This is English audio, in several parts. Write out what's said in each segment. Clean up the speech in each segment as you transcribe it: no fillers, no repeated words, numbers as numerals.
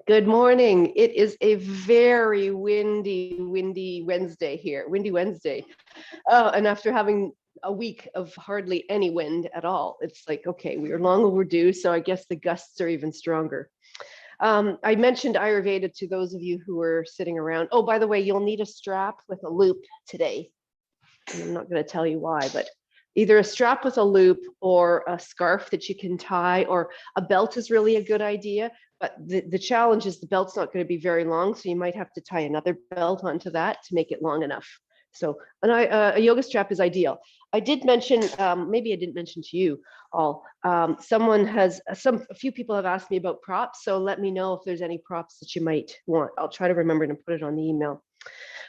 Good morning. It is a very windy Wednesday here. Windy Wednesday. And after having a week of hardly any wind at all, it's like, okay, we are long overdue. So I guess the gusts are even stronger. I mentioned Ayurveda to those of you who are sitting around. Oh, by the way, you'll need a strap with a loop today. And I'm not going to tell you why, but either a strap with a loop or a scarf that you can tie, or a belt is really a good idea. But the challenge is the belt's not going to be very long, so you might have to tie another belt onto that to make it long enough. So a yoga strap is ideal. I did mention, maybe I didn't mention to you all, a few people have asked me about props, so let me know if there's any props that you might want. I'll try to remember to put it on the email.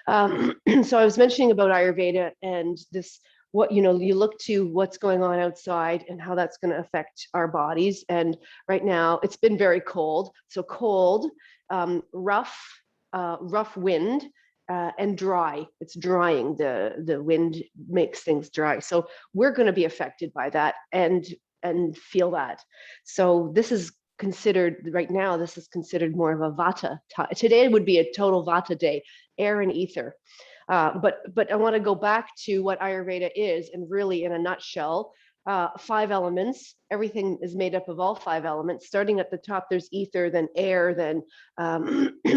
So I was mentioning about Ayurveda and this, what, you look to what's going on outside and how that's going to affect our bodies. And right now it's been very cold. So cold, rough wind, and dry. It's drying. The wind makes things dry. So we're going to be affected by that and feel that. So this is considered right now, this is considered more of a vata. Today would be a total vata day, air and ether. But I want to go back to what Ayurveda is, and really in a nutshell, 5 elements. Everything is made up of all 5 elements. Starting at the top, there's ether, then air, then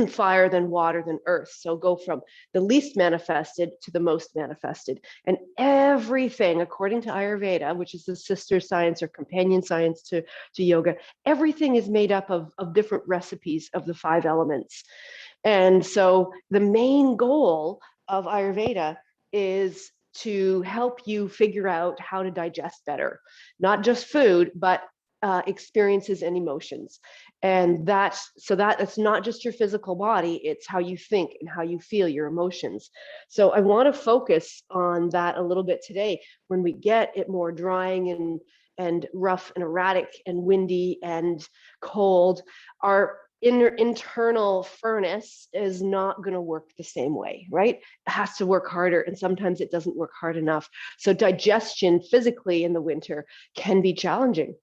fire, then water, then earth. So go from the least manifested to the most manifested. And everything, according to Ayurveda, which is the sister science or companion science to yoga, everything is made up of different recipes of the 5 elements. And so the main goal of Ayurveda is to help you figure out how to digest better, not just food, but experiences and emotions. And it's not just your physical body, it's how you think and how you feel, your emotions. So I want to focus on that a little bit today when we get it more drying and rough and erratic and windy and cold. Our internal furnace is not going to work the same way, right? It has to work harder, and sometimes it doesn't work hard enough. So digestion physically in the winter can be challenging.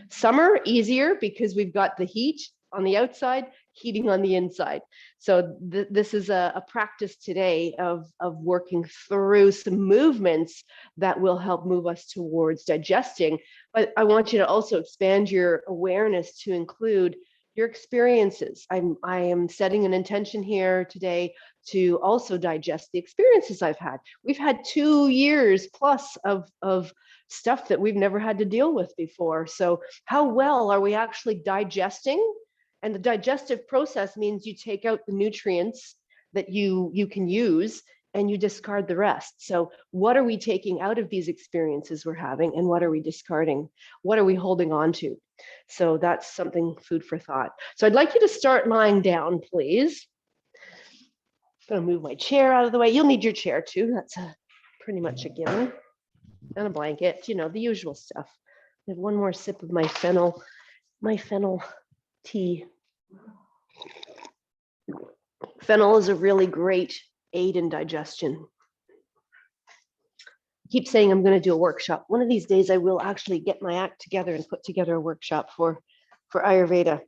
Summer, easier because we've got the heat on the outside, heating on the inside. So this is a practice today of working through some movements that will help move us towards digesting. But I want you to also expand your awareness to include your experiences. I am setting an intention here today to also digest the experiences I've had. We've had 2 years plus of stuff that we've never had to deal with before. So how well are we actually digesting? And the digestive process means you take out the nutrients that you can use and you discard the rest. So what are we taking out of these experiences we're having, and what are we discarding? What are we holding on to? So that's something, food for thought. So I'd like you to start lying down, please. I'm going to move my chair out of the way. You'll need your chair too. That's pretty much a given. And a blanket, the usual stuff. I have one more sip of my fennel tea. Fennel is a really great aid in digestion. I keep saying I'm going to do a workshop. One of these days I will actually get my act together and put together a workshop for Ayurveda.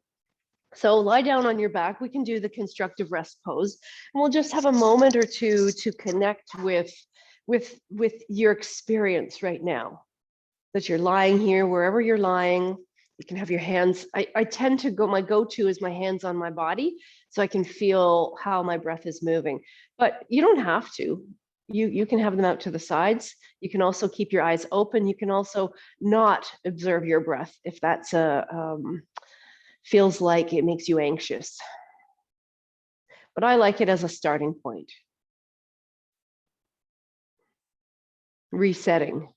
So lie down on your back. We can do the constructive rest pose, and we'll just have a moment or two to connect with your experience right now. That you're lying here, wherever you're lying. You can have your hands. I tend to my go-to is my hands on my body, so I can feel how my breath is moving. But you don't have to. You can have them out to the sides. You can also keep your eyes open. You can also not observe your breath if that's feels like it makes you anxious. But I like it as a starting point. Resetting.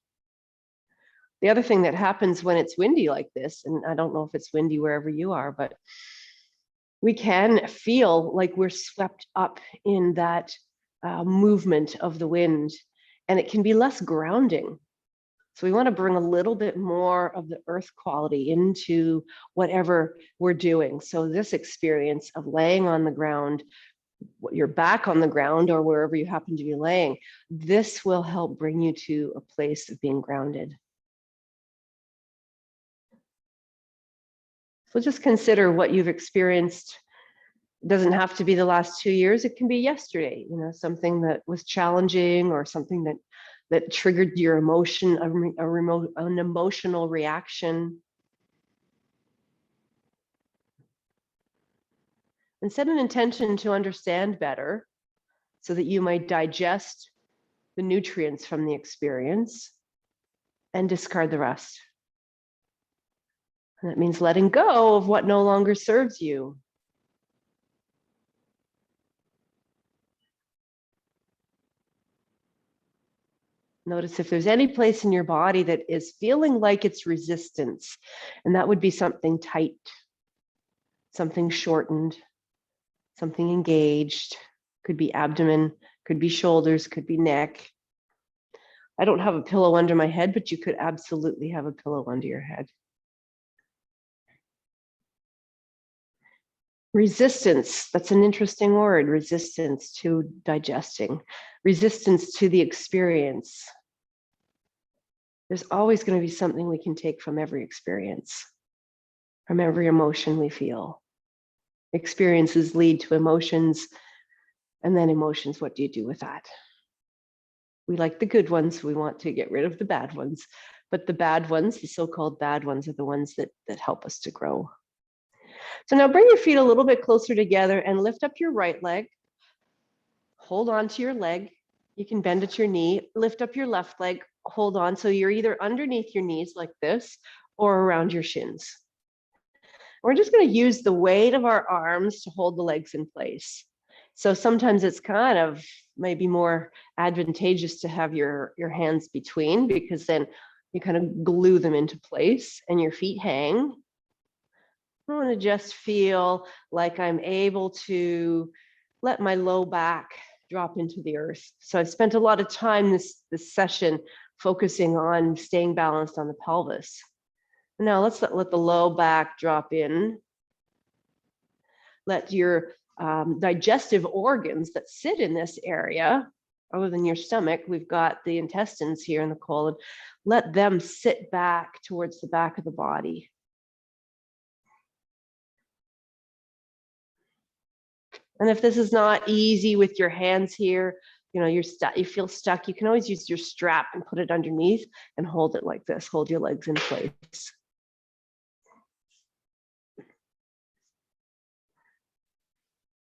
The other thing that happens when it's windy like this, and I don't know if it's windy wherever you are, but we can feel like we're swept up in that movement of the wind, and it can be less grounding. So we want to bring a little bit more of the earth quality into whatever we're doing. So this experience of laying on the ground, your back on the ground or wherever you happen to be laying, this will help bring you to a place of being grounded. So just consider what you've experienced It doesn't have to be the last 2 years. It can be yesterday, something that was challenging or something that triggered your emotion, an emotional reaction. And set an intention to understand better so that you might digest the nutrients from the experience and discard the rest. And that means letting go of what no longer serves you. Notice if there's any place in your body that is feeling like it's resistance, and that would be something tight, something shortened, something engaged. Could be abdomen, could be shoulders, could be neck. I don't have a pillow under my head, but you could absolutely have a pillow under your head. Resistance, that's an interesting word, resistance to digesting, resistance to the experience. There's always going to be something we can take from every experience, from every emotion we feel. Experiences lead to emotions, and then emotions, what do you do with that? We like the good ones, we want to get rid of the bad ones, but the bad ones, the so-called bad ones, are the ones that help us to grow. So now bring your feet a little bit closer together and lift up your right leg. Hold on to your leg. You can bend at your knee, lift up your left leg, hold on. So you're either underneath your knees like this or around your shins. We're just going to use the weight of our arms to hold the legs in place. So sometimes it's kind of maybe more advantageous to have your hands between, because then you kind of glue them into place and your feet hang. I want to just feel like I'm able to let my low back drop into the earth. So I've spent a lot of time this session focusing on staying balanced on the pelvis. Now let's let the low back drop in. Let your digestive organs that sit in this area, other than your stomach, we've got the intestines here in the colon, let them sit back towards the back of the body. And if this is not easy with your hands here, you're stuck, you feel stuck, you can always use your strap and put it underneath and hold it like this, hold your legs in place.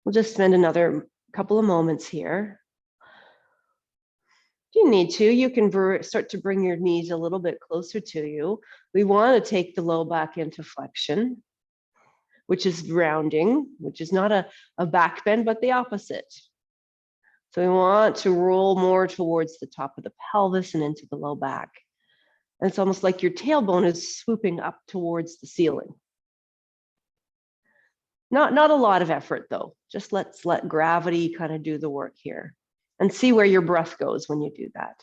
We'll just spend another couple of moments here. If you need to, you can start to bring your knees a little bit closer to you. We want to take the low back into flexion, which is rounding, which is not a back bend, but the opposite. So we want to roll more towards the top of the pelvis and into the low back. And it's almost like your tailbone is swooping up towards the ceiling. Not a lot of effort though. Just let's let gravity kind of do the work here and see where your breath goes when you do that.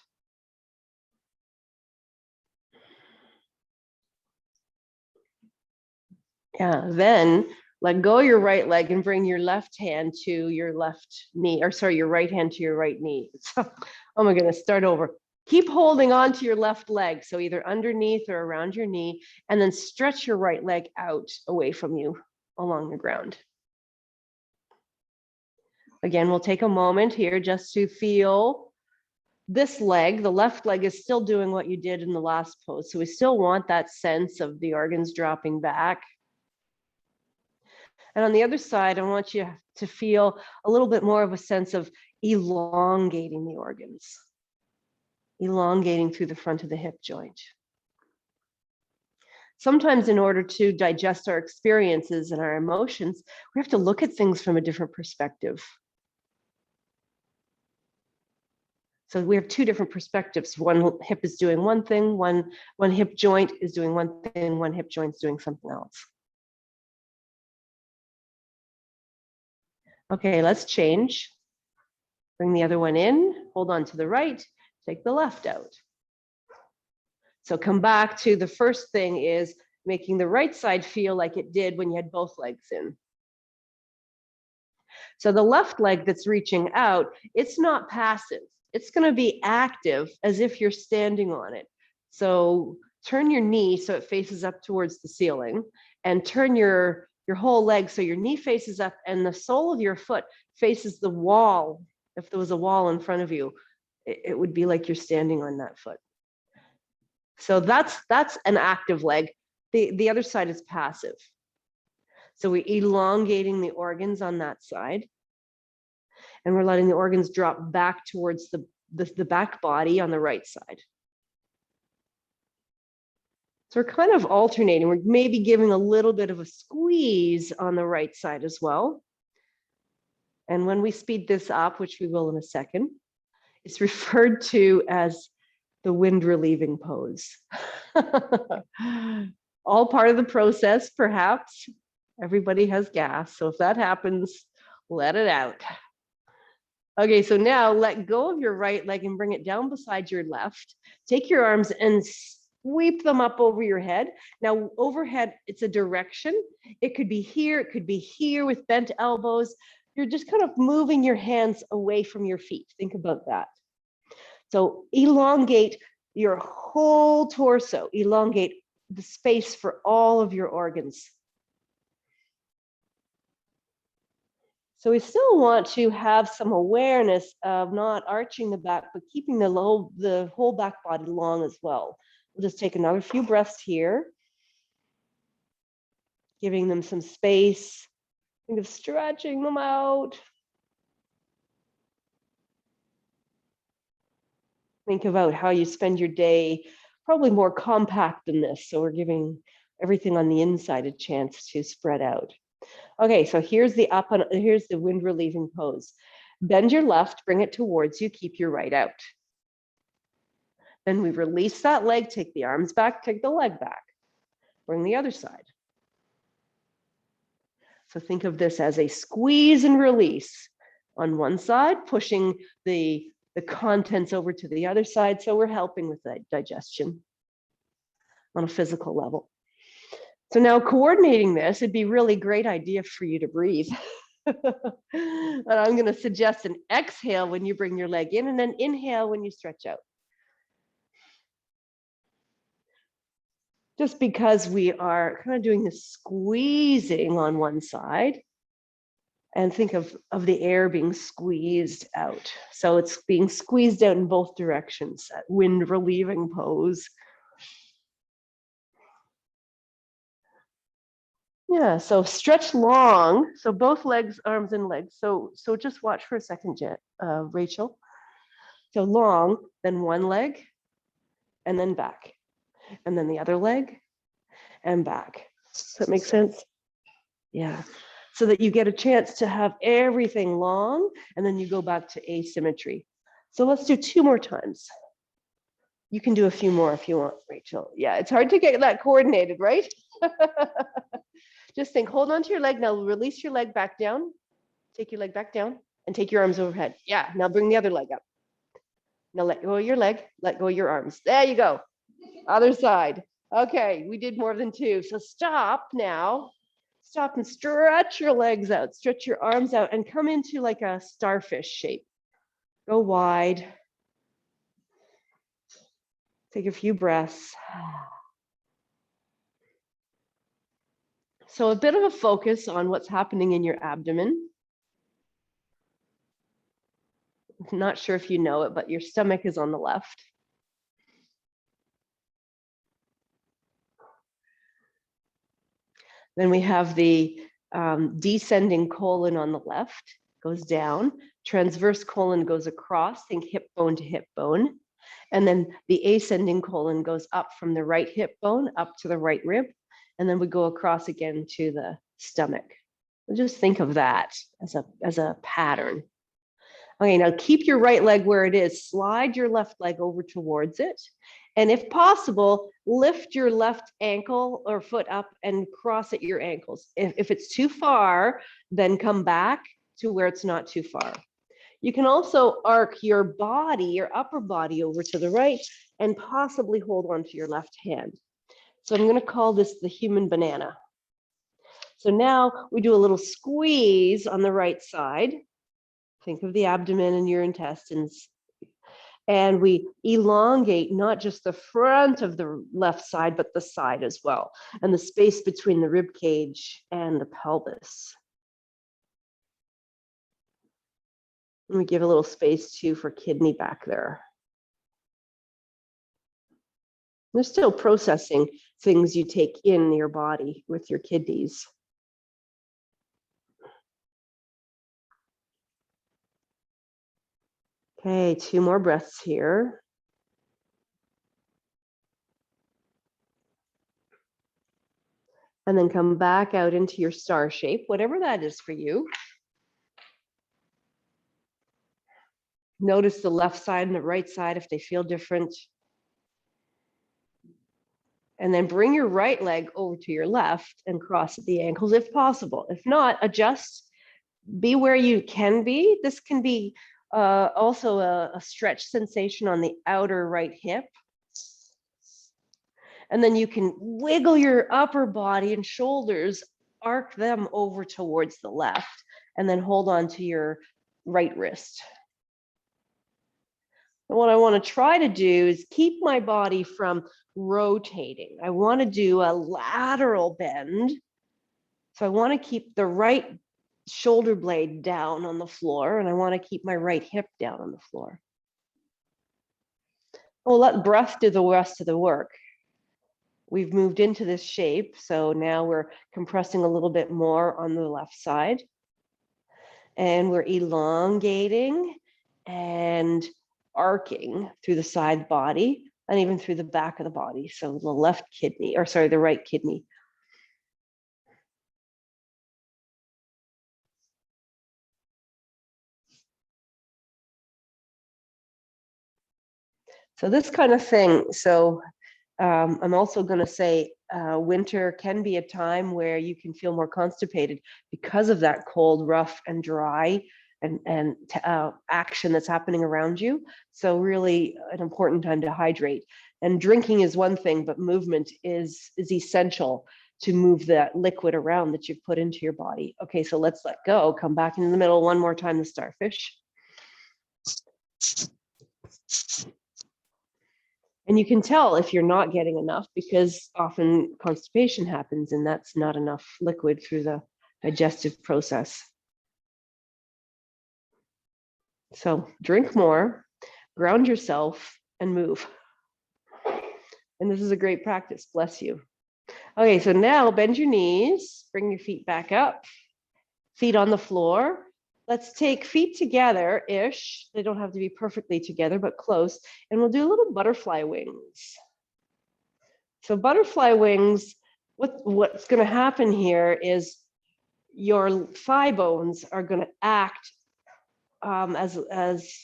Yeah, then let go your right leg and bring your left hand to your left knee, or sorry, your right hand to your right knee. So, oh my goodness, start over. Keep holding on to your left leg, so either underneath or around your knee, and then stretch your right leg out away from you along the ground. Again, we'll take a moment here just to feel this leg. The left leg is still doing what you did in the last pose, so we still want that sense of the organs dropping back. And on the other side, I want you to feel a little bit more of a sense of elongating the organs, elongating through the front of the hip joint. Sometimes in order to digest our experiences and our emotions, we have to look at things from a different perspective. So we have two different perspectives. One hip is doing one thing, one hip joint is doing one thing, one hip joint is doing something else. Okay, let's change. Bring the other one in, hold on to the right, take the left out. So come back to the first thing is making the right side feel like it did when you had both legs in. So the left leg that's reaching out, it's not passive. It's going to be active as if you're standing on it. So turn your knee so it faces up towards the ceiling and turn your your whole leg. So your knee faces up and the sole of your foot faces the wall. If there was a wall in front of you, it would be like you're standing on that foot. So that's an active leg. The other side is passive. So we're elongating the organs on that side. And we're letting the organs drop back towards the back body on the right side. So we're kind of alternating. We're maybe giving a little bit of a squeeze on the right side as well. And when we speed this up, which we will in a second, it's referred to as the wind relieving pose. All part of the process, perhaps. Everybody has gas. So if that happens, let it out. Okay, so now let go of your right leg and bring it down beside your left. Take your arms and sweep them up over your head. Now, overhead, it's a direction. It could be here with bent elbows. You're just kind of moving your hands away from your feet. Think about that. So elongate your whole torso, elongate the space for all of your organs. So we still want to have some awareness of not arching the back, but keeping the whole back body long as well. We'll just take another few breaths here, giving them some space. Think of stretching them out. Think about how you spend your day, probably more compact than this. So we're giving everything on the inside a chance to spread out. Okay, so here's the wind relieving pose. Bend your left, bring it towards you, keep your right out. Then we release that leg, take the arms back, take the leg back. Bring the other side. So think of this as a squeeze and release. On one side, pushing the contents over to the other side. So we're helping with that digestion on a physical level. So now coordinating this, it'd be a really great idea for you to breathe. And I'm going to suggest an exhale when you bring your leg in and then inhale when you stretch out. Just because we are kind of doing this squeezing on one side, and think of the air being squeezed out. So it's being squeezed out in both directions, that wind relieving pose. Yeah, so stretch long. So both legs, arms and legs. So just watch for a second, Rachel. So long, then one leg, and then back. And then the other leg, and back. Does that make sense? Yeah. So that you get a chance to have everything long, and then you go back to asymmetry. So let's do 2 more times. You can do a few more if you want, Rachel. Yeah, it's hard to get that coordinated, right? Just think, hold on to your leg. Now release your leg back down. Take your leg back down and take your arms overhead. Yeah, now bring the other leg up. Now let go of your leg, let go of your arms. There you go. Other side. Okay, we did more than 2. So stop now. Stop and stretch your legs out, stretch your arms out, and come into like a starfish shape. Go wide. Take a few breaths. So a bit of a focus on what's happening in your abdomen. I'm not sure if you know it, but your stomach is on the left. Then we have the descending colon on the left, goes down. Transverse colon goes across, think hip bone to hip bone. And then the ascending colon goes up from the right hip bone up to the right rib. And then we go across again to the stomach. Just think of that as a pattern. Okay, now keep your right leg where it is. Slide your left leg over towards it. And if possible, lift your left ankle or foot up and cross at your ankles. If it's too far, then come back to where it's not too far. You can also arc your body, your upper body over to the right and possibly hold on to your left hand. So I'm going to call this the human banana. So now we do a little squeeze on the right side. Think of the abdomen and your intestines. And we elongate not just the front of the left side, but the side as well, and the space between the rib cage and the pelvis. And we give a little space too for kidney back there. They're still processing things you take in your body with your kidneys. Okay, 2 more breaths here. And then come back out into your star shape, whatever that is for you. Notice the left side and the right side if they feel different. And then bring your right leg over to your left and cross at the ankles if possible. If not, adjust, be where you can be. This can be also a stretch sensation on the outer right hip. And then you can wiggle your upper body and shoulders, arc them over towards the left, and then hold on to your right wrist. And what I want to try to do is keep my body from rotating. I want to do a lateral bend. So I want to keep the right shoulder blade down on the floor, and I want to keep my right hip down on the floor. We'll let breath do the rest of the work. We've moved into this shape, so now we're compressing a little bit more on the left side. And we're elongating and arcing through the side body and even through the back of the body. So the left kidney, or sorry, the right kidney. So this kind of thing. So I'm also going to say winter can be a time where you can feel more constipated because of that cold, rough, and dry and action that's happening around you. So really an important time to hydrate. And drinking is one thing, but movement is essential to move that liquid around that you've put into your body. Okay, so let's let go. Come back in the middle one more time, the starfish. And you can tell if you're not getting enough because often constipation happens and that's not enough liquid through the digestive process. So drink more, ground yourself, and move. And this is a great practice. Bless you. Okay, so now bend your knees, bring your feet back up, feet on the floor. Let's take feet together-ish. They don't have to be perfectly together, but close. And we'll do a little butterfly wings. So butterfly wings, what's going to happen here is your thigh bones are going to act as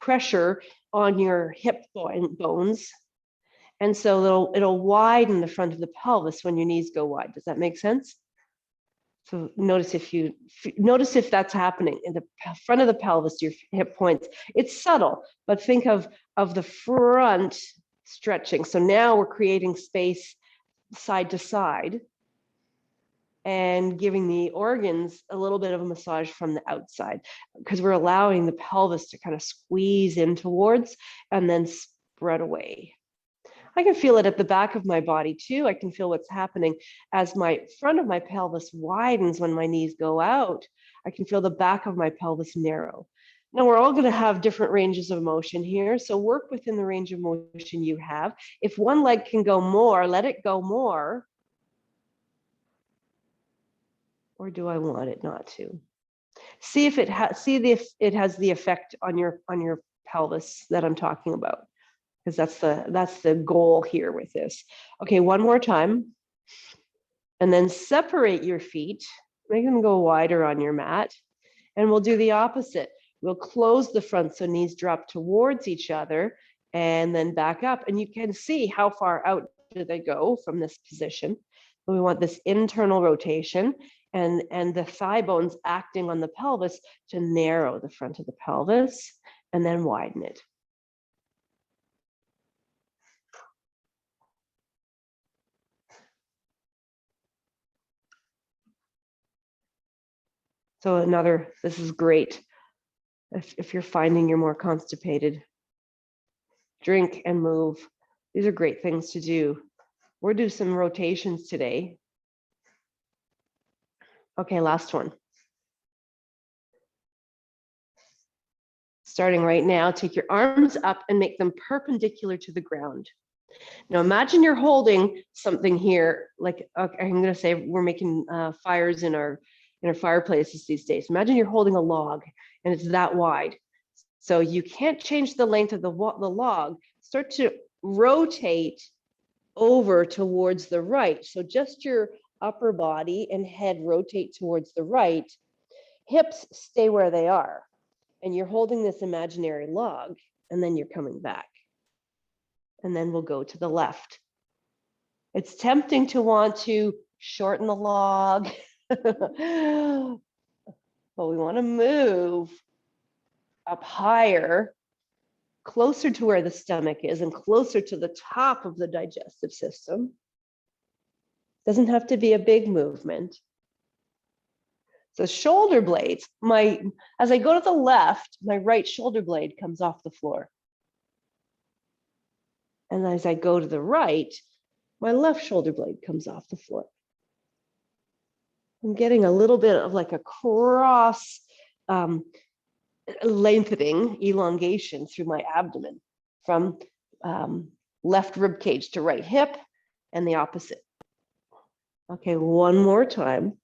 pressure on your hip bones. And so it'll widen the front of the pelvis when your knees go wide. Does that make sense? So notice if that's happening in the front of the pelvis, your hip points. It's subtle, but think of the front stretching. So now we're creating space side to side and giving the organs a little bit of a massage from the outside because we're allowing the pelvis to kind of squeeze in towards and then spread away. I can feel it at the back of my body too. I can feel what's happening as my front of my pelvis widens when my knees go out. I can feel the back of my pelvis narrow. Now we're all going to have different ranges of motion here. So work within the range of motion you have. If one leg can go more, let it go more. Or do I want it not to? See if it has the effect on your pelvis that I'm talking about, because that's the goal here with this. Okay, one more time. And then separate your feet, make them go wider on your mat. And we'll do the opposite. We'll close the front so knees drop towards each other and then back up. And you can see how far out do they go from this position. We want this internal rotation and the thigh bones acting on the pelvis to narrow the front of the pelvis and then widen it. So this is great if you're finding you're more constipated. drink and move. These are great things to do. We'll do some rotations today. Okay, last one. Starting right now, take your arms up and make them perpendicular to the ground. Now imagine you're holding something here, like okay, I'm going to say we're making fires in our fireplaces these days. Imagine you're holding a log and it's that wide. So you can't change the length of the log. Start to rotate over towards the right. So just your upper body and head rotate towards the right. Hips stay where they are. And you're holding this imaginary log, and then you're coming back. And then we'll go to the left. It's tempting to want to shorten the log, but we want to move up higher, closer to where the stomach is and closer to the top of the digestive system. Doesn't have to be a big movement. So shoulder blades, as I go to the left, my right shoulder blade comes off the floor. And as I go to the right, my left shoulder blade comes off the floor. I'm getting a little bit of like a cross lengthening, elongation through my abdomen from left rib cage to right hip and the opposite. Okay, one more time.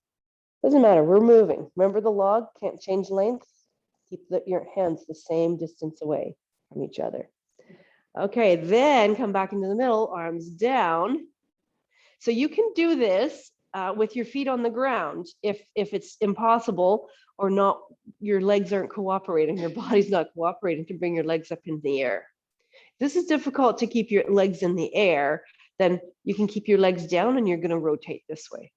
Doesn't matter, we're moving. Remember the log, can't change length. Keep your hands the same distance away from each other. Okay, then come back into the middle, arms down. So you can do this with your feet on the ground if it's impossible or not, your legs aren't cooperating, your body's not cooperating to bring your legs up in the air. If this is difficult to keep your legs in the air, then you can keep your legs down and you're going to rotate this way.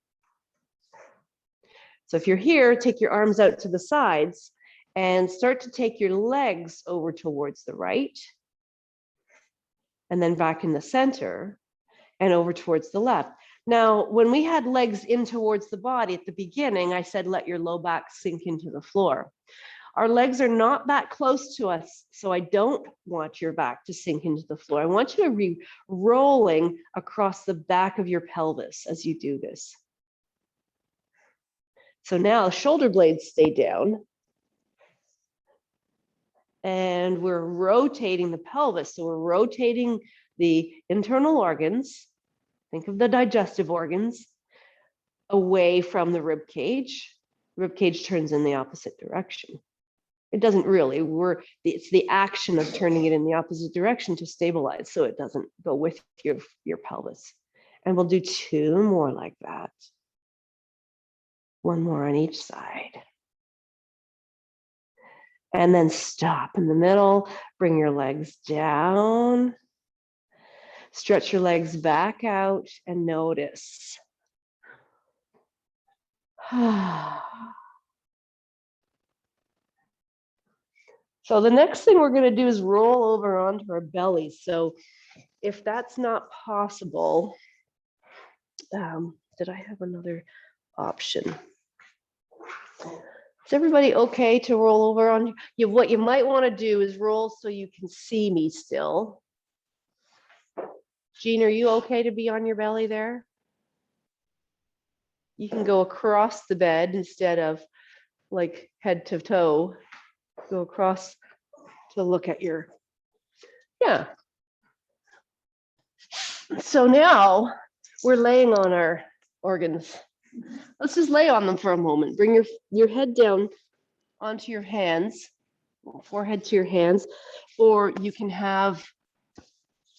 So if you're here, take your arms out to the sides and start to take your legs over towards the right, and then back in the center and over towards the left. Now, when we had legs in towards the body at the beginning, I said, let your low back sink into the floor. Our legs are not that close to us, so I don't want your back to sink into the floor. I want you to be rolling across the back of your pelvis as you do this. So now shoulder blades stay down. And we're rotating the pelvis. So we're rotating the internal organs, think of the digestive organs, away from the rib cage. Rib cage turns in the opposite direction. It doesn't really, it's the action of turning it in the opposite direction to stabilize so it doesn't go with your pelvis. And we'll do 2 more like that. 1 more on each side. And then stop in the middle, bring your legs down, stretch your legs back out and notice. So the next thing we're going to do is roll over onto our bellies. So if that's not possible, did I have another option? Is everybody okay to roll over on you? What you might want to do is roll so you can see me still. Jean, are you okay to be on your belly there? You can go across the bed instead of like head to toe. Go across to look at your, yeah. So now we're laying on our organs. Let's just lay on them for a moment. Bring your head down onto your hands, forehead to your hands, or you can have,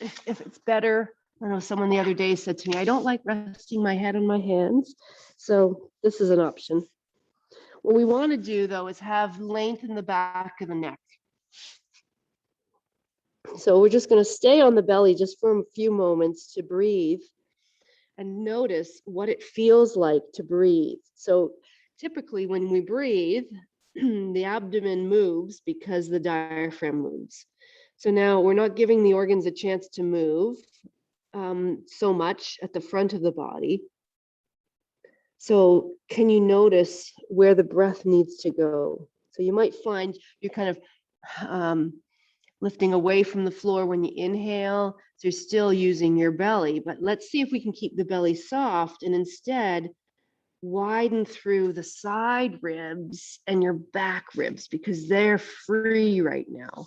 if it's better, I know someone the other day said to me, I don't like resting my head on my hands. So this is an option. What we want to do though is have length in the back of the neck. So we're just going to stay on the belly just for a few moments to breathe and notice what it feels like to breathe. So typically when we breathe, the abdomen moves because the diaphragm moves. So now we're not giving the organs a chance to move so much at the front of the body. So can you notice where the breath needs to go? So you might find you're kind of lifting away from the floor when you inhale. So you're still using your belly, but let's see if we can keep the belly soft and instead widen through the side ribs and your back ribs because they're free right now.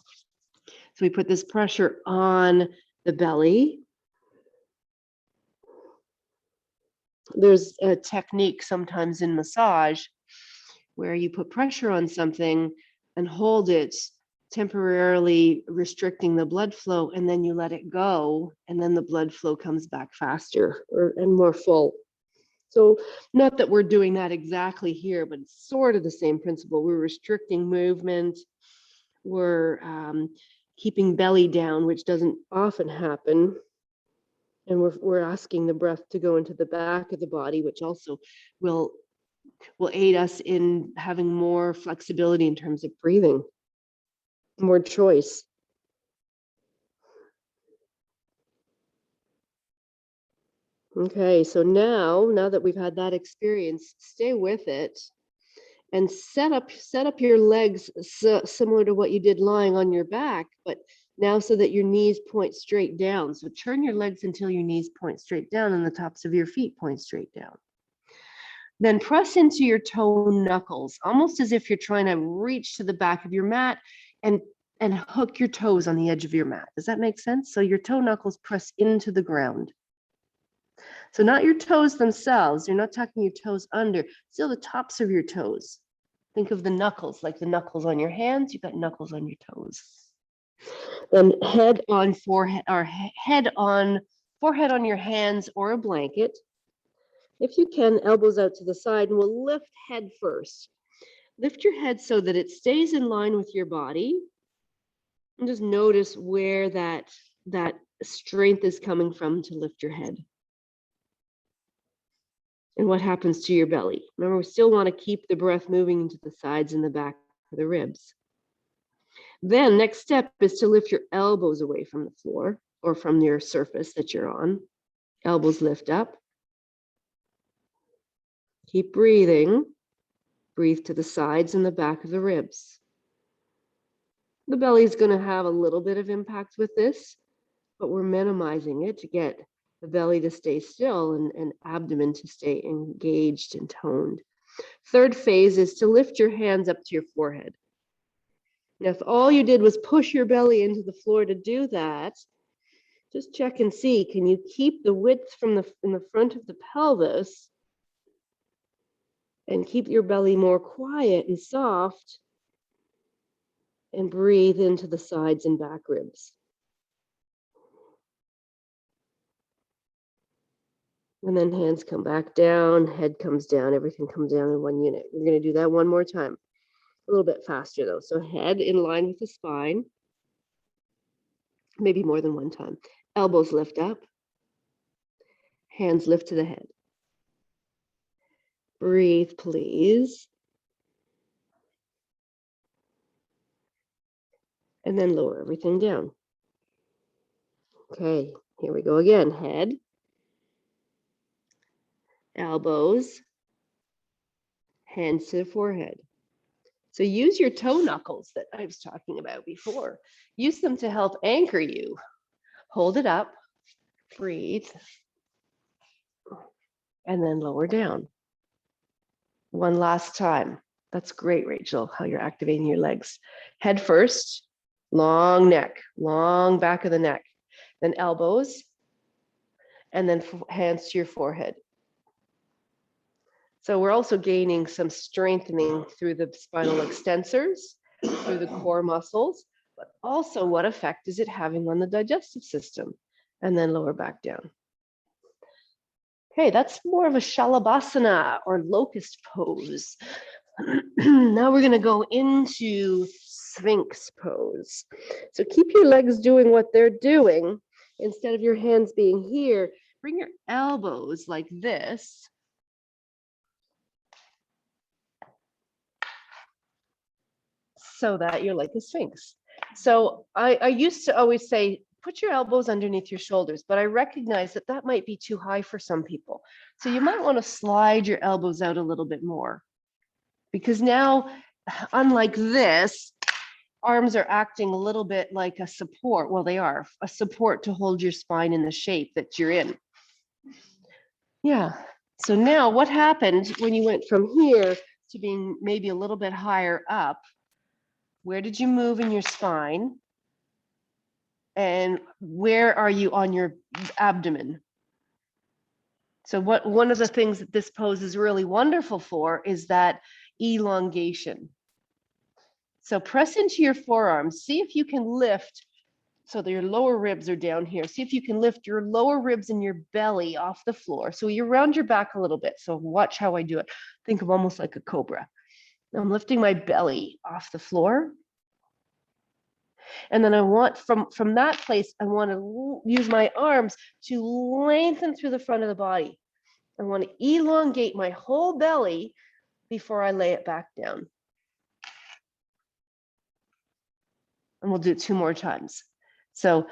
So we put this pressure on the belly. There's a technique sometimes in massage where you put pressure on something and hold it, temporarily restricting the blood flow, and then you let it go, and then the blood flow comes back faster and more full. So not that we're doing that exactly here, but it's sort of the same principle. We're restricting movement. We're keeping belly down, which doesn't often happen. And we're asking the breath to go into the back of the body, which also will aid us in having more flexibility in terms of breathing, more choice. Okay, so now that we've had that experience, stay with it and set up your legs similar to what you did lying on your back, but now so that your knees point straight down. So turn your legs until your knees point straight down and the tops of your feet point straight down. Then press into your toe knuckles, almost as if you're trying to reach to the back of your mat and hook your toes on the edge of your mat. Does that make sense? So your toe knuckles press into the ground. So not your toes themselves, you're not tucking your toes under, still the tops of your toes. Think of the knuckles, like the knuckles on your hands, you've got knuckles on your toes. Then head on forehead on your hands or a blanket. If you can, elbows out to the side, and we'll lift head first. Lift your head so that it stays in line with your body. And just notice where that strength is coming from to lift your head. And what happens to your belly. Remember, we still want to keep the breath moving into the sides and the back of the ribs. Then next step is to lift your elbows away from the floor or from your surface that you're on. Elbows lift up. Keep breathing. Breathe to the sides and the back of the ribs. The belly is going to have a little bit of impact with this, but we're minimizing it to get the belly to stay still and abdomen to stay engaged and toned. Third phase is to lift your hands up to your forehead. Now, if all you did was push your belly into the floor to do that, just check and see, can you keep the width in the front of the pelvis and keep your belly more quiet and soft and breathe into the sides and back ribs. And then hands come back down, head comes down, everything comes down in one unit. We're going to do that one more time. A little bit faster though. So head in line with the spine, maybe more than one time. Elbows lift up, hands lift to the head. Breathe, please. And then lower everything down. Okay, here we go again. Head, elbows, hands to the forehead. So use your toe knuckles that I was talking about before. Use them to help anchor you. Hold it up, breathe, and then lower down. One last time. That's great, Rachel, how you're activating your legs. Head first, long neck, long back of the neck, then elbows, and then hands to your forehead. So we're also gaining some strengthening through the spinal extensors, through the core muscles, but also what effect is it having on the digestive system? And then lower back down. Okay, that's more of a Shalabhasana or locust pose. Now we're going to go into Sphinx pose. So keep your legs doing what they're doing. Instead of your hands being here, bring your elbows like this. So that you're like a Sphinx. So I used to always say, put your elbows underneath your shoulders, but I recognize that that might be too high for some people. So you might want to slide your elbows out a little bit more. Because now, unlike this, arms are acting a little bit like a support. Well, they are a support to hold your spine in the shape that you're in. Yeah. So now what happened when you went from here to being maybe a little bit higher up? Where did you move in your spine? And where are you on your abdomen? So one of the things that this pose is really wonderful for is that elongation. So press into your forearms. See if you can lift so that your lower ribs are down here. See if you can lift your lower ribs and your belly off the floor. So you round your back a little bit. So watch how I do it. Think of almost like a cobra. I'm lifting my belly off the floor. And then I want from that place, I want to use my arms to lengthen through the front of the body. I want to elongate my whole belly before I lay it back down. And we'll do it 2 more times. So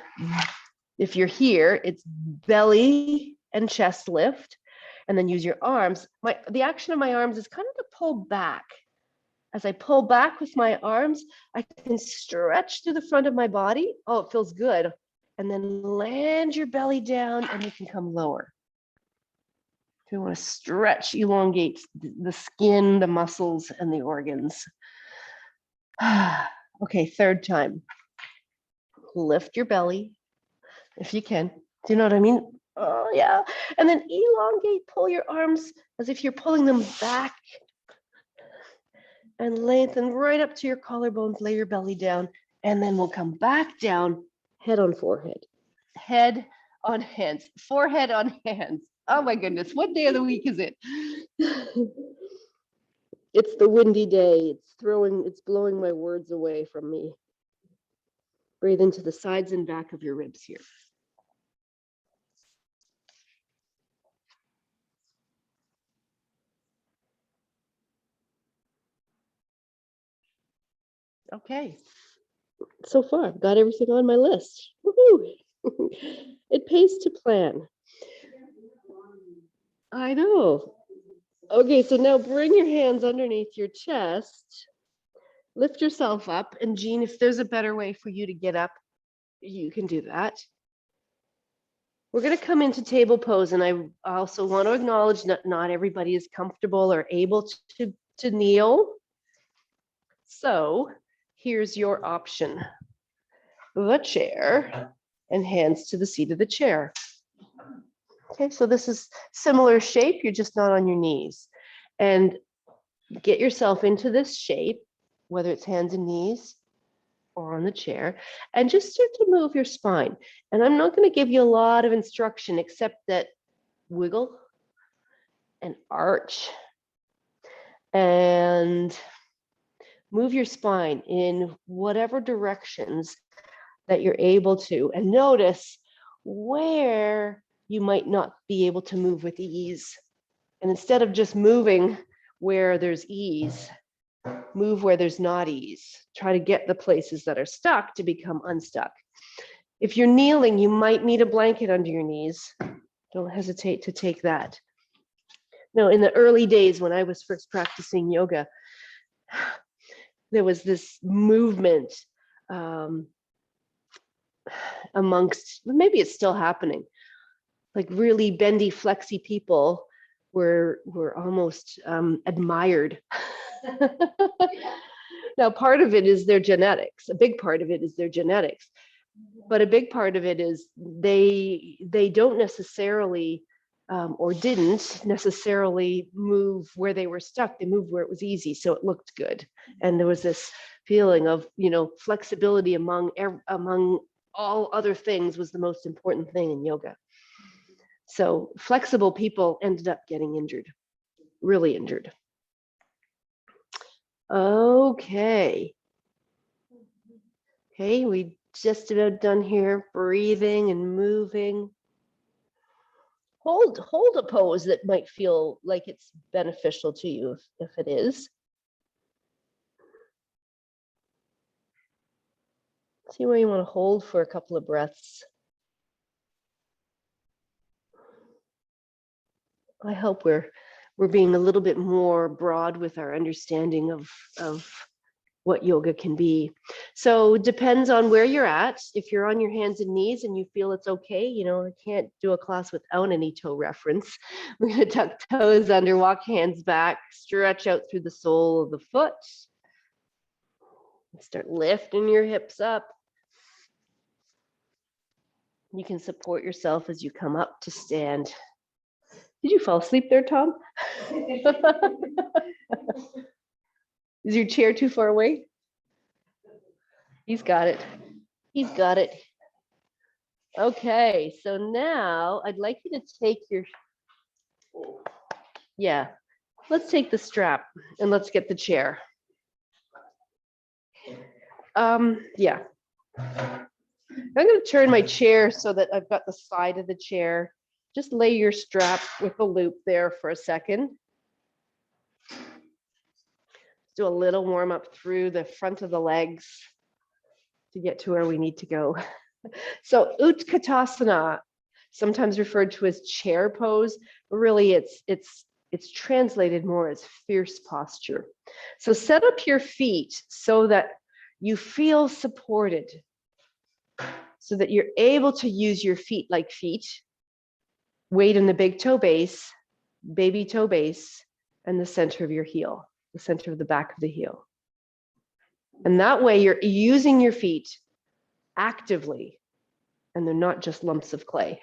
if you're here, it's belly and chest lift, and then use your arms. The action of my arms is kind of to pull back. As I pull back with my arms, I can stretch through the front of my body. Oh, it feels good. And then land your belly down and you can come lower. If you want to stretch, elongate the skin, the muscles, and the organs. Okay, 3rd time. Lift your belly if you can. Do you know what I mean? Oh, yeah. And then elongate, pull your arms as if you're pulling them back and lengthen right up to your collarbones, lay your belly down, and then we'll come back down, head on forehead, head on hands, forehead on hands. Oh my goodness, what day of the week is it? It's the windy day. It's blowing my words away from me. Breathe into the sides and back of your ribs here. Okay. So far, I've got everything on my list. Woohoo! It pays to plan. I know. Okay, so now bring your hands underneath your chest. Lift yourself up. And Jean, if there's a better way for you to get up, you can do that. We're going to come into table pose, and I also want to acknowledge that not everybody is comfortable or able to kneel. So here's your option. The chair and hands to the seat of the chair. Okay, so this is similar shape, you're just not on your knees. And get yourself into this shape, whether it's hands and knees or on the chair, and just start to move your spine. And I'm not going to give you a lot of instruction except that wiggle and arch and move your spine in whatever directions that you're able to, and notice where you might not be able to move with ease. And instead of just moving where there's ease, move where there's not ease. Try to get the places that are stuck to become unstuck. If you're kneeling, you might need a blanket under your knees. Don't hesitate to take that. Now, in the early days when I was first practicing yoga, there was this movement amongst, maybe it's still happening, like really bendy, flexy people were almost admired. Now, part of it is their genetics. A big part of it is their genetics, but a big part of it is they don't necessarily or didn't necessarily move where they were stuck. They moved where it was easy, so it looked good. And there was this feeling of, flexibility among all other things was the most important thing in yoga. So flexible people ended up getting injured, really injured. Okay. Okay, we just about done here, breathing and moving. Hold a pose that might feel like it's beneficial to you if it is. See where you want to hold for a couple of breaths. I hope we're being a little bit more broad with our understanding of what yoga can be. So depends on where you're at. If you're on your hands and knees and you feel it's okay, you know, I can't do a class without any toe reference. We're going to tuck toes under, walk hands back, stretch out through the sole of the foot. Start lifting your hips up. You can support yourself as you come up to stand. Did you fall asleep there, Tom? Is your chair too far away? He's got it. He's got it. Okay, so now I'd like you to take your, yeah, let's take the strap and let's get the chair. Yeah. I'm going to turn my chair so that I've got the side of the chair. Just lay your strap with the loop there for a second. Do a little warm up through the front of the legs to get to where we need to go. So Utkatasana, sometimes referred to as chair pose, but really it's translated more as fierce posture. So set up your feet so that you feel supported, so that you're able to use your feet like feet. Weight in the big toe base, baby toe base, and the center of your heel, the center of the back of the heel. And that way you're using your feet actively, and they're not just lumps of clay.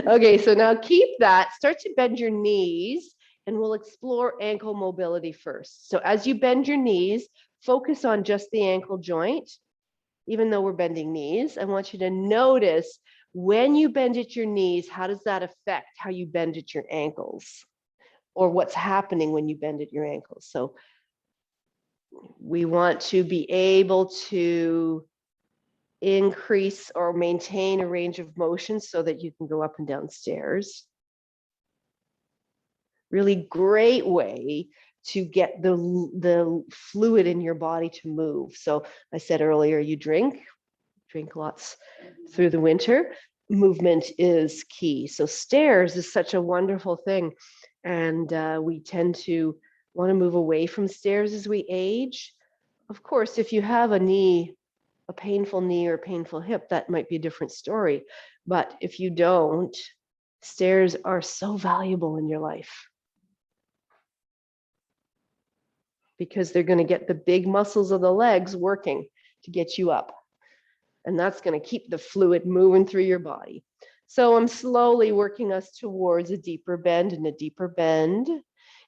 Okay, so now keep that, start to bend your knees, and we'll explore ankle mobility first. So as you bend your knees, focus on just the ankle joint. Even though we're bending knees, I want you to notice when you bend at your knees, how does that affect how you bend at your ankles, or what's happening when you bend at your ankles? So we want to be able to increase or maintain a range of motion so that you can go up and down stairs. Really great way to get the fluid in your body to move. So I said earlier, you drink lots through the winter. Movement is key. So stairs is such a wonderful thing. And we tend to want to move away from stairs as we age. Of course, if you have a painful knee or painful hip, that might be a different story. But if you don't, stairs are so valuable in your life, because they're going to get the big muscles of the legs working to get you up. And that's going to keep the fluid moving through your body. So I'm slowly working us towards a deeper bend and a deeper bend.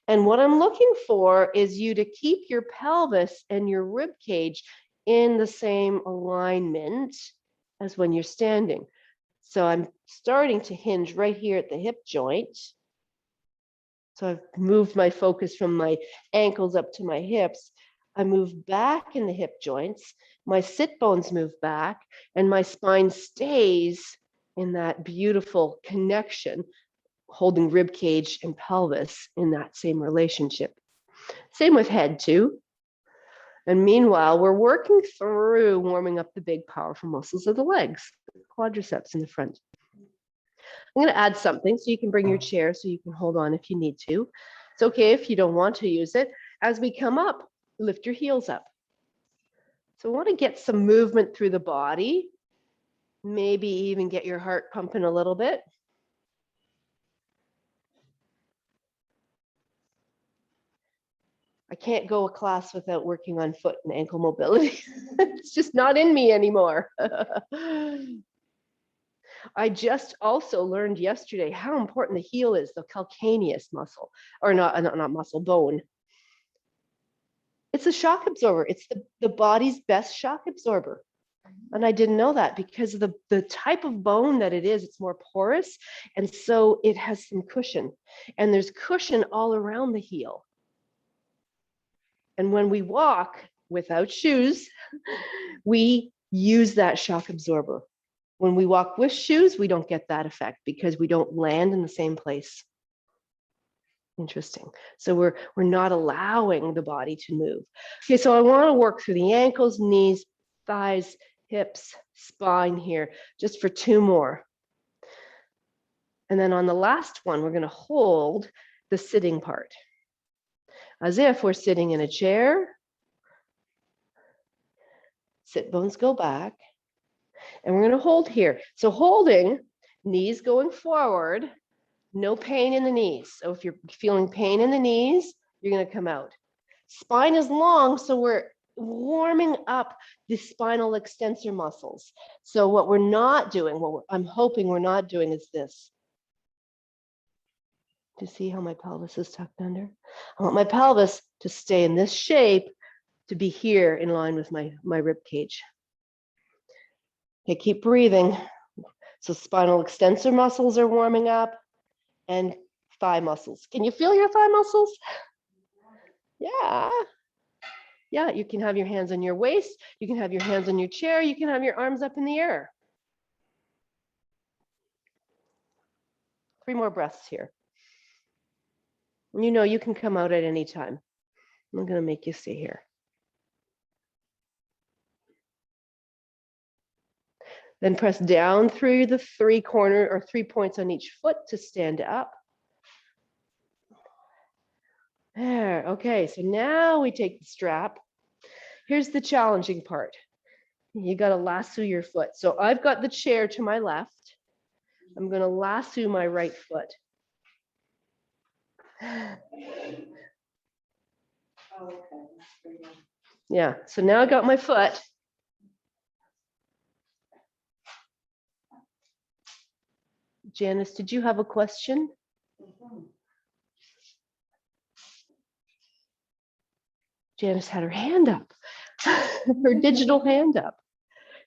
And what I'm looking for is you to keep your pelvis and your rib cage in the same alignment as when you're standing. So I'm starting to hinge right here at the hip joint. So I've moved my focus from my ankles up to my hips. I move back in the hip joints. My sit bones move back, and my spine stays in that beautiful connection, holding rib cage and pelvis in that same relationship. Same with head too. And meanwhile, we're working through warming up the big, powerful muscles of the legs, the quadriceps in the front. I'm going to add something so you can bring your chair so you can hold on if you need to. It's okay if you don't want to use it. As we come up, lift your heels up. So I want to get some movement through the body, maybe even get your heart pumping a little bit. I can't go a class without working on foot and ankle mobility. It's just not in me anymore. I just also learned yesterday how important the heel is, the calcaneus muscle, or not muscle, bone. It's a shock absorber. It's the body's best shock absorber. And I didn't know that because of the type of bone that it is. It's more porous, and so it has some cushion. And there's cushion all around the heel. And when we walk without shoes, we use that shock absorber. When we walk with shoes, we don't get that effect because we don't land in the same place. Interesting. So we're not allowing the body to move. Okay, so I want to work through the ankles, knees, thighs, hips, spine here, just for 2 more. And then on the last one, we're going to hold the sitting part, as if we're sitting in a chair, Sit bones go back. And we're going to hold here. So holding, knees going forward, no pain in the knees. So if you're feeling pain in the knees, you're going to come out. Spine is long, so we're warming up the spinal extensor muscles. So what we're not doing, I'm hoping we're not doing is this. Do you see how my pelvis is tucked under? I want my pelvis to stay in this shape, to be here in line with my rib cage. Okay, keep breathing. So spinal extensor muscles are warming up and thigh muscles. Can you feel your thigh muscles? Yeah. Yeah, you can have your hands on your waist. You can have your hands on your chair. You can have your arms up in the air. 3 more breaths here. And you know you can come out at any time. I'm going to make you stay here. Then press down through the 3 points on each foot to stand up. There, okay, so now we take the strap. Here's the challenging part. You got to lasso your foot. So I've got the chair to my left. I'm going to lasso my right foot. Yeah, so now I got my foot. Janice, did you have a question? Janice had her hand up, her digital hand up.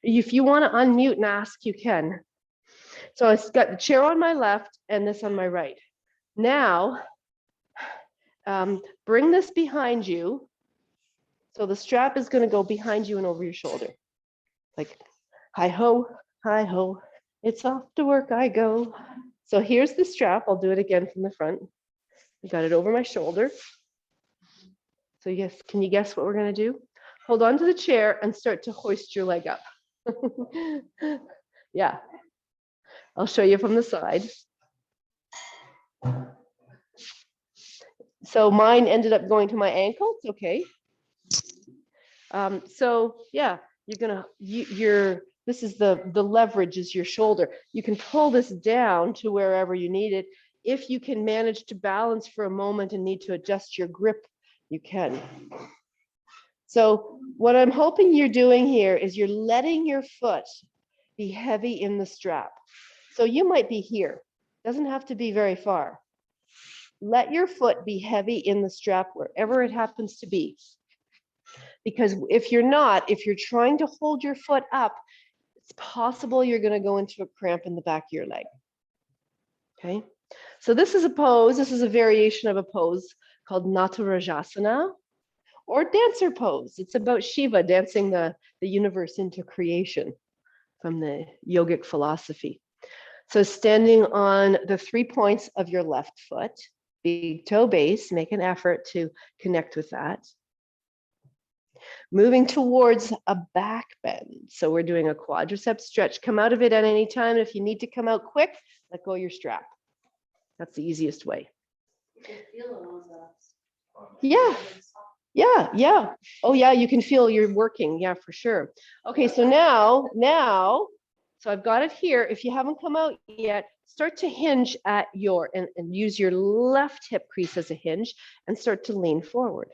If you want to unmute and ask, you can. So I've got the chair on my left and this on my right. Now, bring this behind you. So the strap is going to go behind you and over your shoulder. Like, hi ho, it's off to work I go. So here's the strap. I'll do it again from the front. I got it over my shoulder. So yes, can you guess what we're going to do? Hold on to the chair and start to hoist your leg up. Yeah, I'll show you from the side. So mine ended up going to my ankle. It's okay. So yeah, this is the leverage is your shoulder. You can pull this down to wherever you need it. If you can manage to balance for a moment and need to adjust your grip, you can. So what I'm hoping you're doing here is you're letting your foot be heavy in the strap. So you might be here. Doesn't have to be very far. Let your foot be heavy in the strap wherever it happens to be. Because if you're trying to hold your foot up, it's possible you're going to go into a cramp in the back of your leg. Okay, so this is a pose. This is a variation of a pose called Natarajasana or dancer pose. It's about Shiva dancing the universe into creation from the yogic philosophy. So standing on the 3 points of your left foot, big toe base, make an effort to connect with that. Moving towards a back bend. So we're doing a quadricep stretch. Come out of it at any time. If you need to come out quick, let go of your strap. That's the easiest way. Yeah. Oh yeah, you can feel you're working. Yeah, for sure. Okay, so now, so I've got it here. If you haven't come out yet, start to hinge at and use your left hip crease as a hinge and start to lean forward.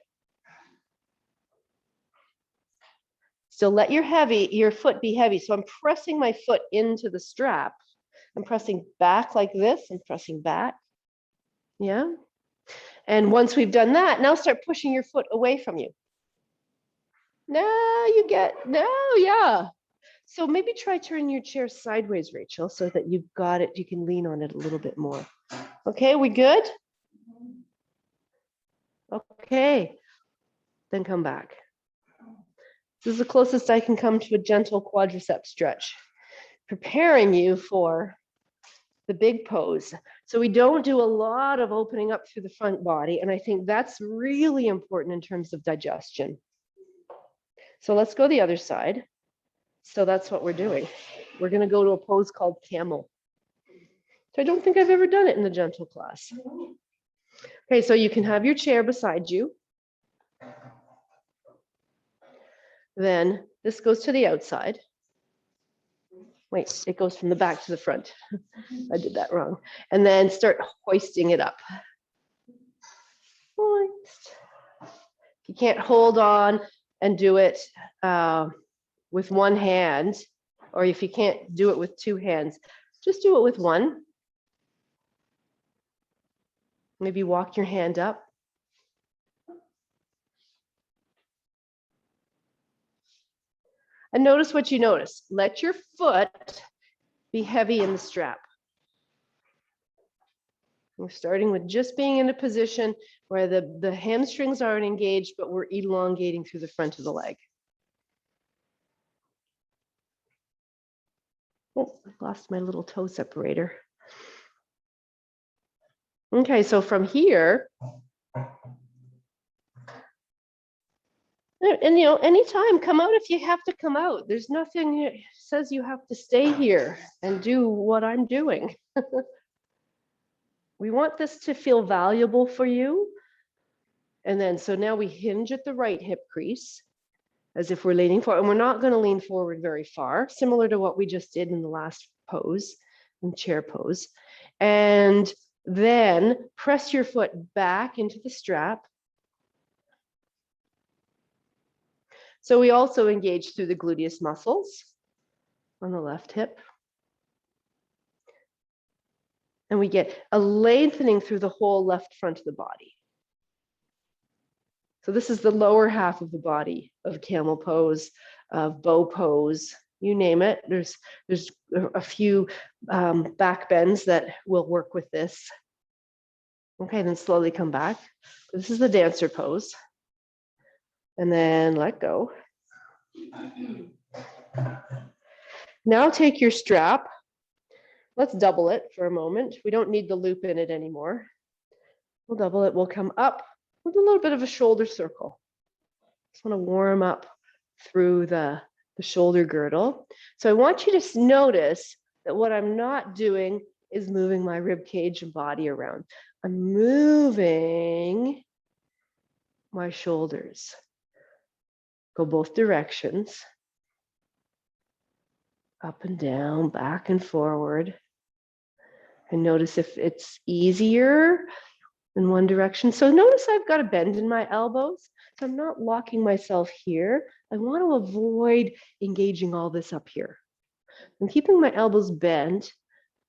So let your foot be heavy. So I'm pressing my foot into the strap. I'm pressing back like this and pressing back. Yeah. And once we've done that, now start pushing your foot away from you. Yeah. So maybe try turning your chair sideways, Rachel, so that you've got it, you can lean on it a little bit more. Okay, we good? Okay, then come back. This is the closest I can come to a gentle quadricep stretch, preparing you for the big pose. So we don't do a lot of opening up through the front body, and I think that's really important in terms of digestion. So let's go the other side. So that's what we're doing. We're going to go to a pose called camel. So I don't think I've ever done it in the gentle class. Okay, so you can have your chair beside you. Then This goes to the outside. Wait, it goes from the back to the front. I did that wrong. And then start hoisting it up. Hoist. You can't hold on and do it with one hand, or if you can't do it with two hands, just do it with one. Maybe walk your hand up. And notice what you notice. Let your foot be heavy in the strap. We're starting with just being in a position where the hamstrings aren't engaged, but we're elongating through the front of the leg. Oh, I lost my little toe separator. Okay, so from here, and anytime, come out if you have to come out. There's nothing that says you have to stay here and do what I'm doing. We want this to feel valuable for you. And then, so now we hinge at the right hip crease as if we're leaning forward. And we're not going to lean forward very far, similar to what we just did in the last pose, in chair pose. And then press your foot back into the strap. So we also engage through the gluteus muscles on the left hip. And we get a lengthening through the whole left front of the body. So this is the lower half of the body of camel pose, of bow pose, you name it. There's a few back bends that will work with this. Okay, then slowly come back. This is the dancer pose. And then let go. Now take your strap. Let's double it for a moment. We don't need the loop in it anymore. We'll double it. We'll come up with a little bit of a shoulder circle. Just want to warm up through the shoulder girdle. So I want you to notice that what I'm not doing is moving my rib cage and body around. I'm moving my shoulders. Go both directions. Up and down, back and forward. And notice if it's easier in one direction. So notice I've got a bend in my elbows. So I'm not locking myself here. I want to avoid engaging all this up here. I'm keeping my elbows bent.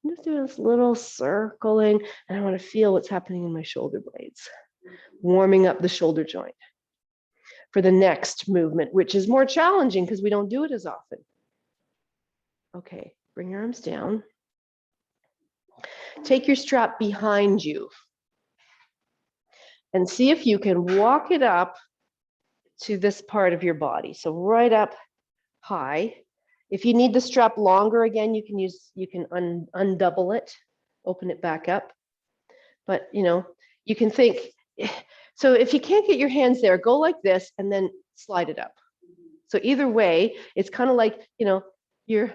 I'm just doing this little circling, and I want to feel what's happening in my shoulder blades, warming up the shoulder joint for the next movement, which is more challenging because we don't do it as often. Okay, bring your arms down. Take your strap behind you and see if you can walk it up to this part of your body. So right up high. If you need the strap longer, again, you can undouble it, open it back up. But you can think, so if you can't get your hands there, go like this and then slide it up. So either way, it's kind of like, you're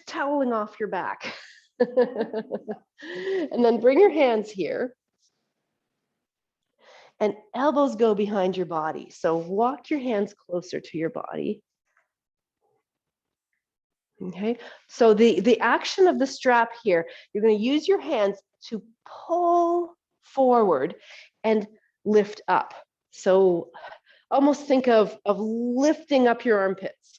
toweling off your back. And then bring your hands here. And elbows go behind your body. So walk your hands closer to your body. Okay, so the action of the strap here, you're going to use your hands to pull forward and lift up. So almost think of lifting up your armpits.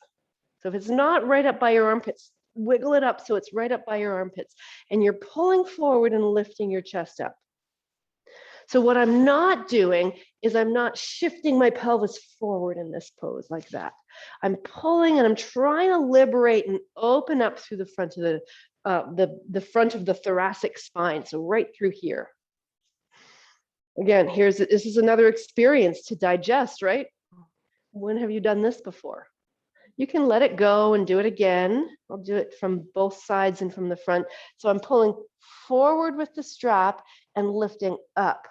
So if it's not right up by your armpits, wiggle it up so it's right up by your armpits. And you're pulling forward and lifting your chest up. So what I'm not doing is I'm not shifting my pelvis forward in this pose like that. I'm pulling and I'm trying to liberate and open up through the front of the front of the thoracic spine. So right through here. Again, this is another experience to digest, right? When have you done this before? You can let it go and do it again. I'll do it from both sides and from the front. So I'm pulling forward with the strap and lifting up.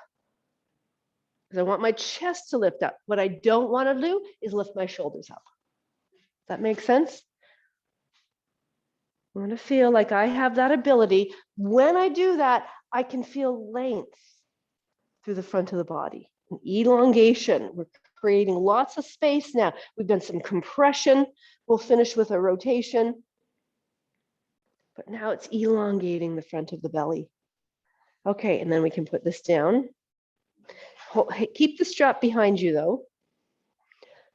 Because I want my chest to lift up. What I don't want to do is lift my shoulders up. Does that make sense? I want to feel like I have that ability. When I do that, I can feel length through the front of the body. An elongation. We're creating lots of space now. We've done some compression. We'll finish with a rotation. But now it's elongating the front of the belly. Okay, and then we can put this down. Keep the strap behind you though.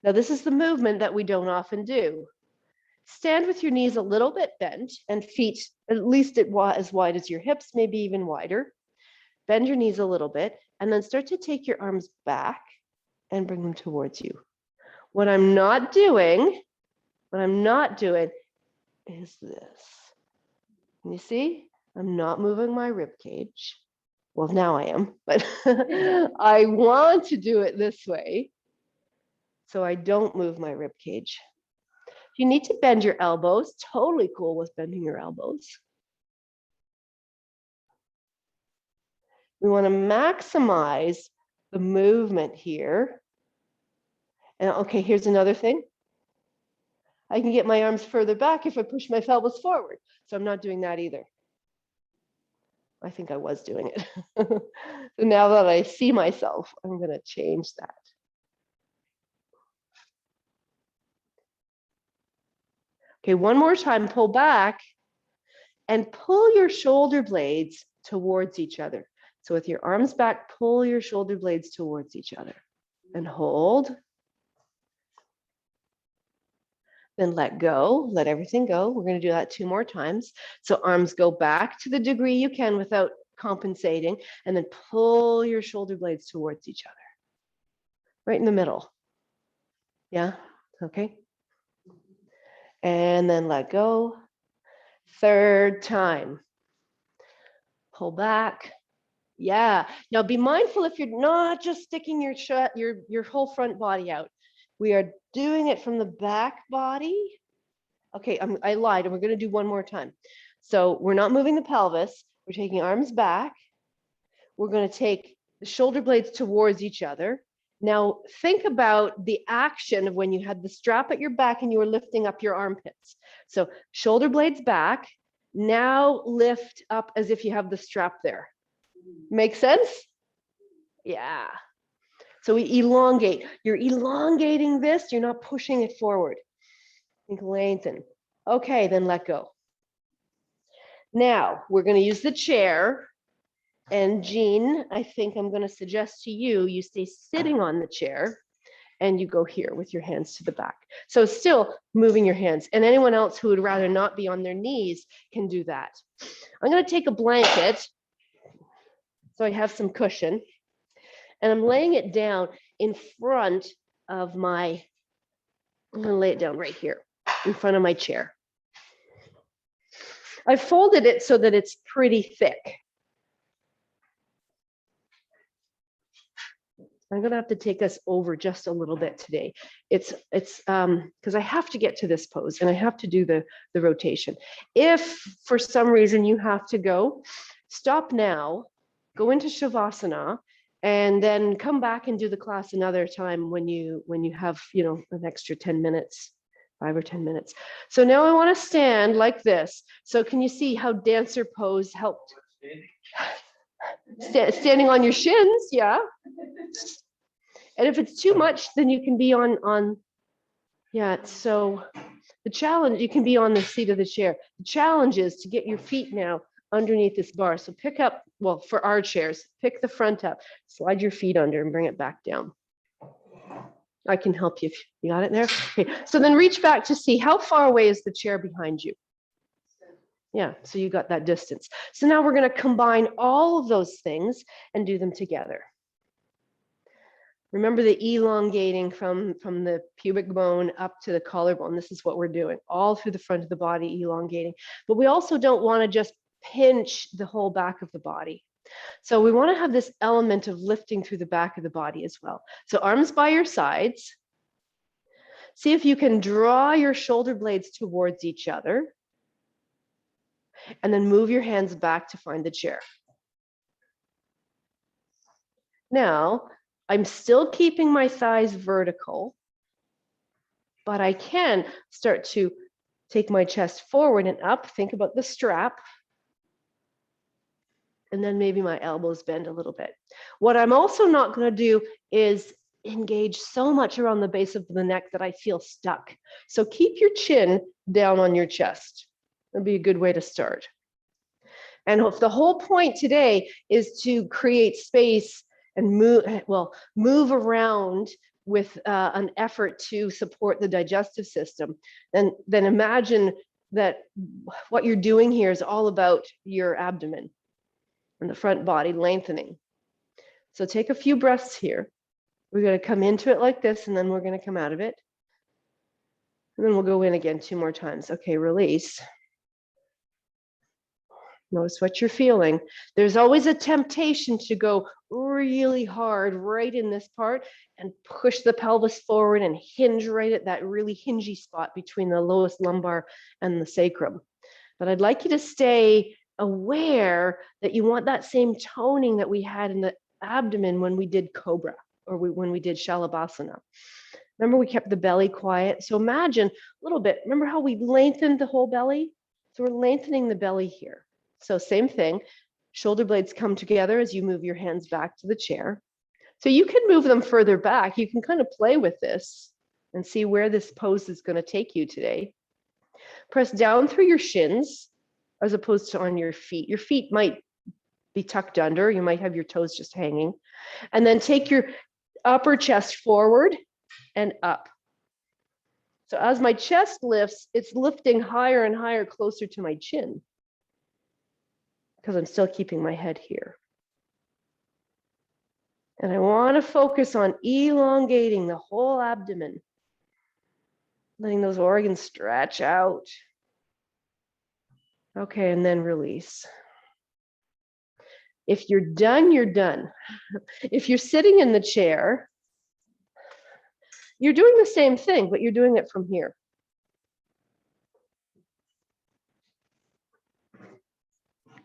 Now this is the movement that we don't often do. Stand with your knees a little bit bent and feet at least as wide as your hips, maybe even wider. Bend your knees a little bit and then start to take your arms back and bring them towards you. What I'm not doing is this. Can you see? I'm not moving my rib cage. Well, now I am, but I want to do it this way so I don't move my rib cage. You need to bend your elbows. Totally cool with bending your elbows. We want to maximize the movement here. And okay, here's another thing. I can get my arms further back if I push my pelvis forward. So I'm not doing that either. I think I was doing it. So now that I see myself, I'm going to change that. Okay, one more time, pull back and pull your shoulder blades towards each other. So with your arms back, pull your shoulder blades towards each other and hold. Then let go, let everything go. We're going to do that 2 more times. So arms go back to the degree you can without compensating, and then pull your shoulder blades towards each other. Right in the middle. Yeah, okay. And then let go. 3rd time. Pull back. Yeah. Now be mindful if you're not just sticking your whole front body out. We are doing it from the back body. Okay, I lied, and we're going to do one more time. So we're not moving the pelvis. We're taking arms back. We're going to take the shoulder blades towards each other. Now think about the action of when you had the strap at your back and you were lifting up your armpits. So shoulder blades back. Now lift up as if you have the strap there. Make sense? Yeah. So we elongate. You're elongating this. You're not pushing it forward. Think lengthen. Okay, then let go. Now we're going to use the chair. And Jean, I think I'm going to suggest to you, you stay sitting on the chair and you go here with your hands to the back. So still moving your hands. And anyone else who would rather not be on their knees can do that. I'm going to take a blanket so I have some cushion. And I'm laying it down in front of I'm going to lay it down right here in front of my chair. I folded it so that it's pretty thick. I'm going to have to take us over just a little bit today. It's because I have to get to this pose and I have to do the rotation. If for some reason you have to go, stop now, go into Shavasana, and then come back and do the class another time when you have, an extra 10 minutes, 5 or 10 minutes. So now I want to stand like this. So can you see how dancer pose helped? Standing on your shins, yeah. And if it's too much, then you can be on, yeah. So the challenge, you can be on the seat of the chair. The challenge is to get your feet now underneath this bar. So pick up, well, for our chairs, pick the front up, slide your feet under and bring it back down. I can help you if you got it there. Okay. So then reach back to see how far away is the chair behind you. Yeah, so you got that distance. So now we're going to combine all of those things and do them together. Remember the elongating from the pubic bone up to the collarbone. This is what we're doing, all through the front of the body, elongating. But we also don't want to just pinch the whole back of the body. So we want to have this element of lifting through the back of the body as well. So arms by your sides. See if you can draw your shoulder blades towards each other. And then move your hands back to find the chair. Now, I'm still keeping my thighs vertical, but I can start to take my chest forward and up. Think about the strap. And then maybe my elbows bend a little bit. What I'm also not going to do is engage so much around the base of the neck that I feel stuck. So keep your chin down on your chest. That'd be a good way to start. And if the whole point today is to create space and move around with an effort to support the digestive system, then imagine that what you're doing here is all about your abdomen and the front body lengthening. So take a few breaths here. We're going to come into it like this, and then we're going to come out of it. And then we'll go in again 2 more times. Okay, release. Notice what you're feeling. There's always a temptation to go really hard right in this part and push the pelvis forward and hinge right at that really hingy spot between the lowest lumbar and the sacrum. But I'd like you to stay aware that you want that same toning that we had in the abdomen when we did cobra or when we did shalabhasana. Remember, we kept the belly quiet. So imagine a little bit. Remember how we lengthened the whole belly? So we're lengthening the belly here. So same thing, shoulder blades come together as you move your hands back to the chair. So you can move them further back. You can kind of play with this and see where this pose is going to take you today. Press down through your shins as opposed to on your feet. Your feet might be tucked under. You might have your toes just hanging. And then take your upper chest forward and up. So as my chest lifts, it's lifting higher and higher closer to my chin, because I'm still keeping my head here. And I want to focus on elongating the whole abdomen, letting those organs stretch out. Okay, and then release. If you're done, you're done. If you're sitting in the chair, you're doing the same thing, but you're doing it from here.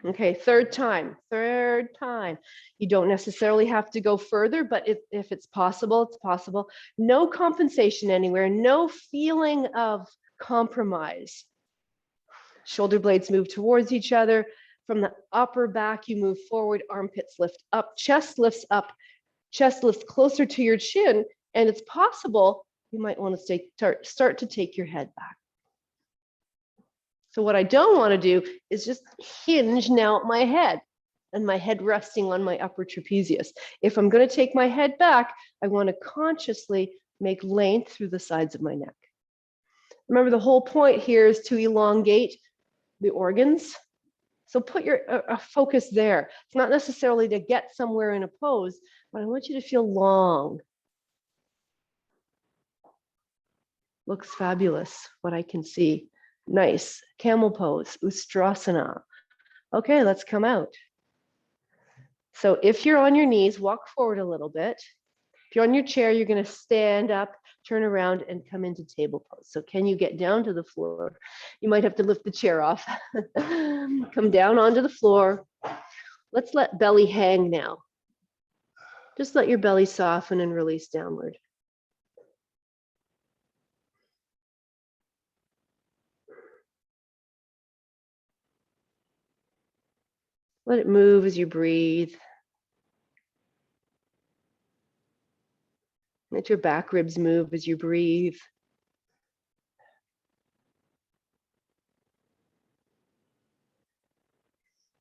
Okay, third time. You don't necessarily have to go further, but if it's possible, it's possible. No compensation anywhere, no feeling of compromise. Shoulder blades move towards each other. From the upper back, you move forward, armpits lift up, chest lifts closer to your chin, and it's possible you might want to start to take your head back. So what I don't want to do is just hinge now at my head and my head resting on my upper trapezius. If I'm going to take my head back, I want to consciously make length through the sides of my neck. Remember, the whole point here is to elongate the organs. So put your focus there. It's not necessarily to get somewhere in a pose, but I want you to feel long. Looks fabulous, what I can see. Nice. Camel pose, Ustrasana. Okay, let's come out. So if you're on your knees, walk forward a little bit. If you're on your chair, you're going to stand up, turn around, and come into table pose. So can you get down to the floor? You might have to lift the chair off. Come down onto the floor. Let's let belly hang now. Just let your belly soften and release downward. Let it move as you breathe. Let your back ribs move as you breathe.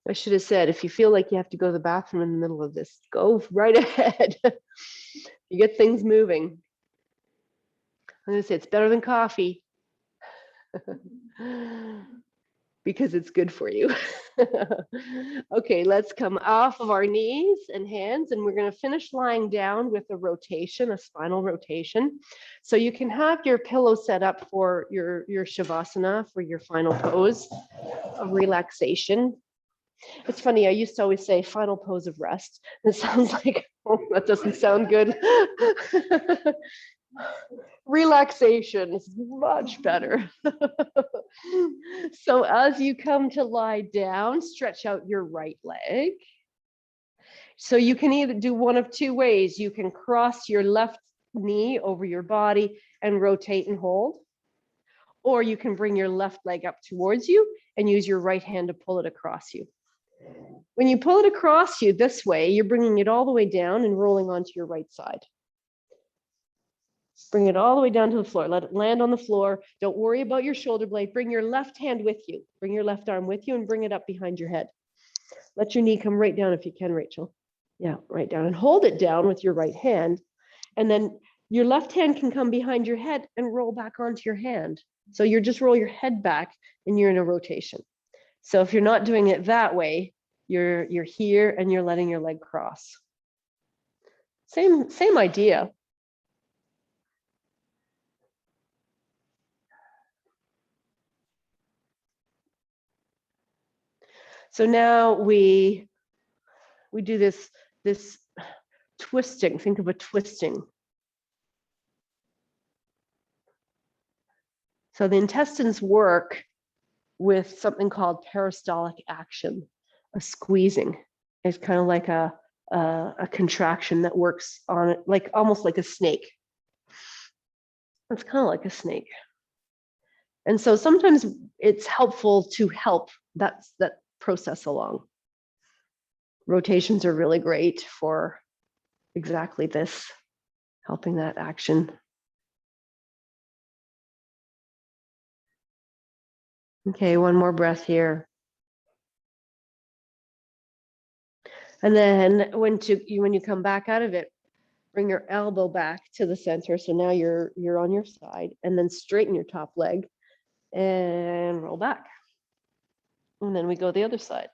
I should have said, if you feel like you have to go to the bathroom in the middle of this, go right ahead. You get things moving. I'm going to say it's better than coffee because it's good for you. Okay, let's come off of our knees and hands, and we're going to finish lying down with a rotation, a spinal rotation. So you can have your pillow set up for your shavasana, for your final pose of relaxation. It's funny, I used to always say final pose of rest. It sounds like, oh, that doesn't sound good. Relaxation is much better. So as you come to lie down, stretch out your right leg. So you can either do one of two ways. You can cross your left knee over your body and rotate and hold, or you can bring your left leg up towards you and use your right hand to pull it across you. When you pull it across you this way, you're bringing it all the way down and rolling onto your right side. Bring it all the way down to the floor. Let it land on the floor. Don't worry about your shoulder blade. Bring your left hand with you. Bring your left arm with you and bring it up behind your head. Let your knee come right down if you can, Rachel. Yeah, right down. And hold it down with your right hand. And then your left hand can come behind your head and roll back onto your hand. So you're just roll your head back and you're in a rotation. So if you're not doing it that way, you're here and you're letting your leg cross. Same idea. So now we do this twisting. Think of a twisting. So the intestines work with something called peristaltic action, a squeezing. It's kind of like a contraction that works on it, like almost like a snake. It's kind of like a snake. And so sometimes it's helpful to help that process along. Rotations are really great for exactly this, helping that action. Okay, one more breath here. And then when you come back out of it, bring your elbow back to the center. So now you're on your side, and then straighten your top leg and roll back. And then we go the other side.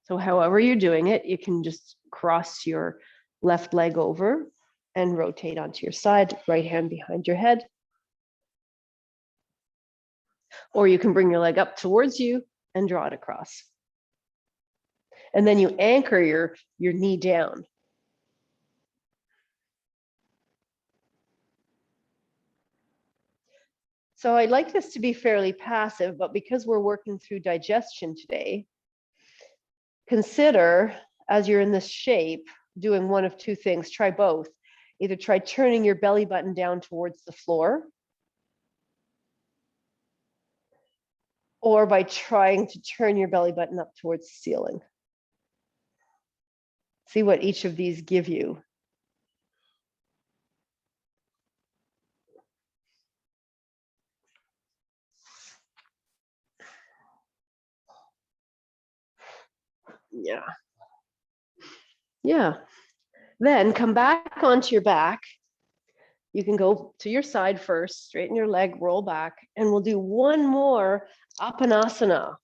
So however you're doing it, you can just cross your left leg over and rotate onto your side, right hand behind your head. Or you can bring your leg up towards you and draw it across. And then you anchor your knee down. So I'd like this to be fairly passive, but because we're working through digestion today, consider, as you're in this shape, doing one of two things. Try both. Either try turning your belly button down towards the floor, or by trying to turn your belly button up towards the ceiling. See what each of these give you. Yeah. Yeah. Then come back onto your back. You can go to your side first, straighten your leg, roll back, and we'll do one more Apanasana.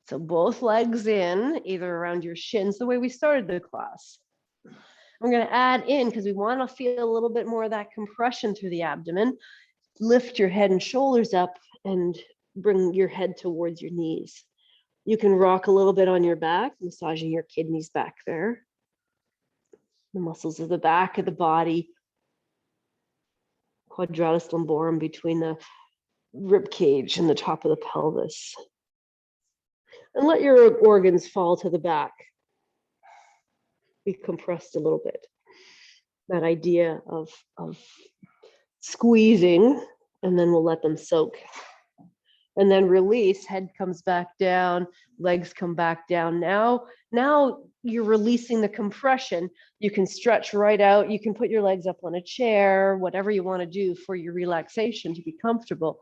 So both legs in, either around your shins, the way we started the class. We're going to add in, because we want to feel a little bit more of that compression through the abdomen. Lift your head and shoulders up and bring your head towards your knees. You can rock a little bit on your back, massaging your kidneys back there. The muscles of the back of the body, quadratus lumborum between the rib cage and the top of the pelvis. And let your organs fall to the back. Be compressed a little bit. That idea of squeezing, and then we'll let them soak. And then release, head comes back down, legs come back down. Now you're releasing the compression. You can stretch right out. You can put your legs up on a chair, whatever you want to do for your relaxation to be comfortable.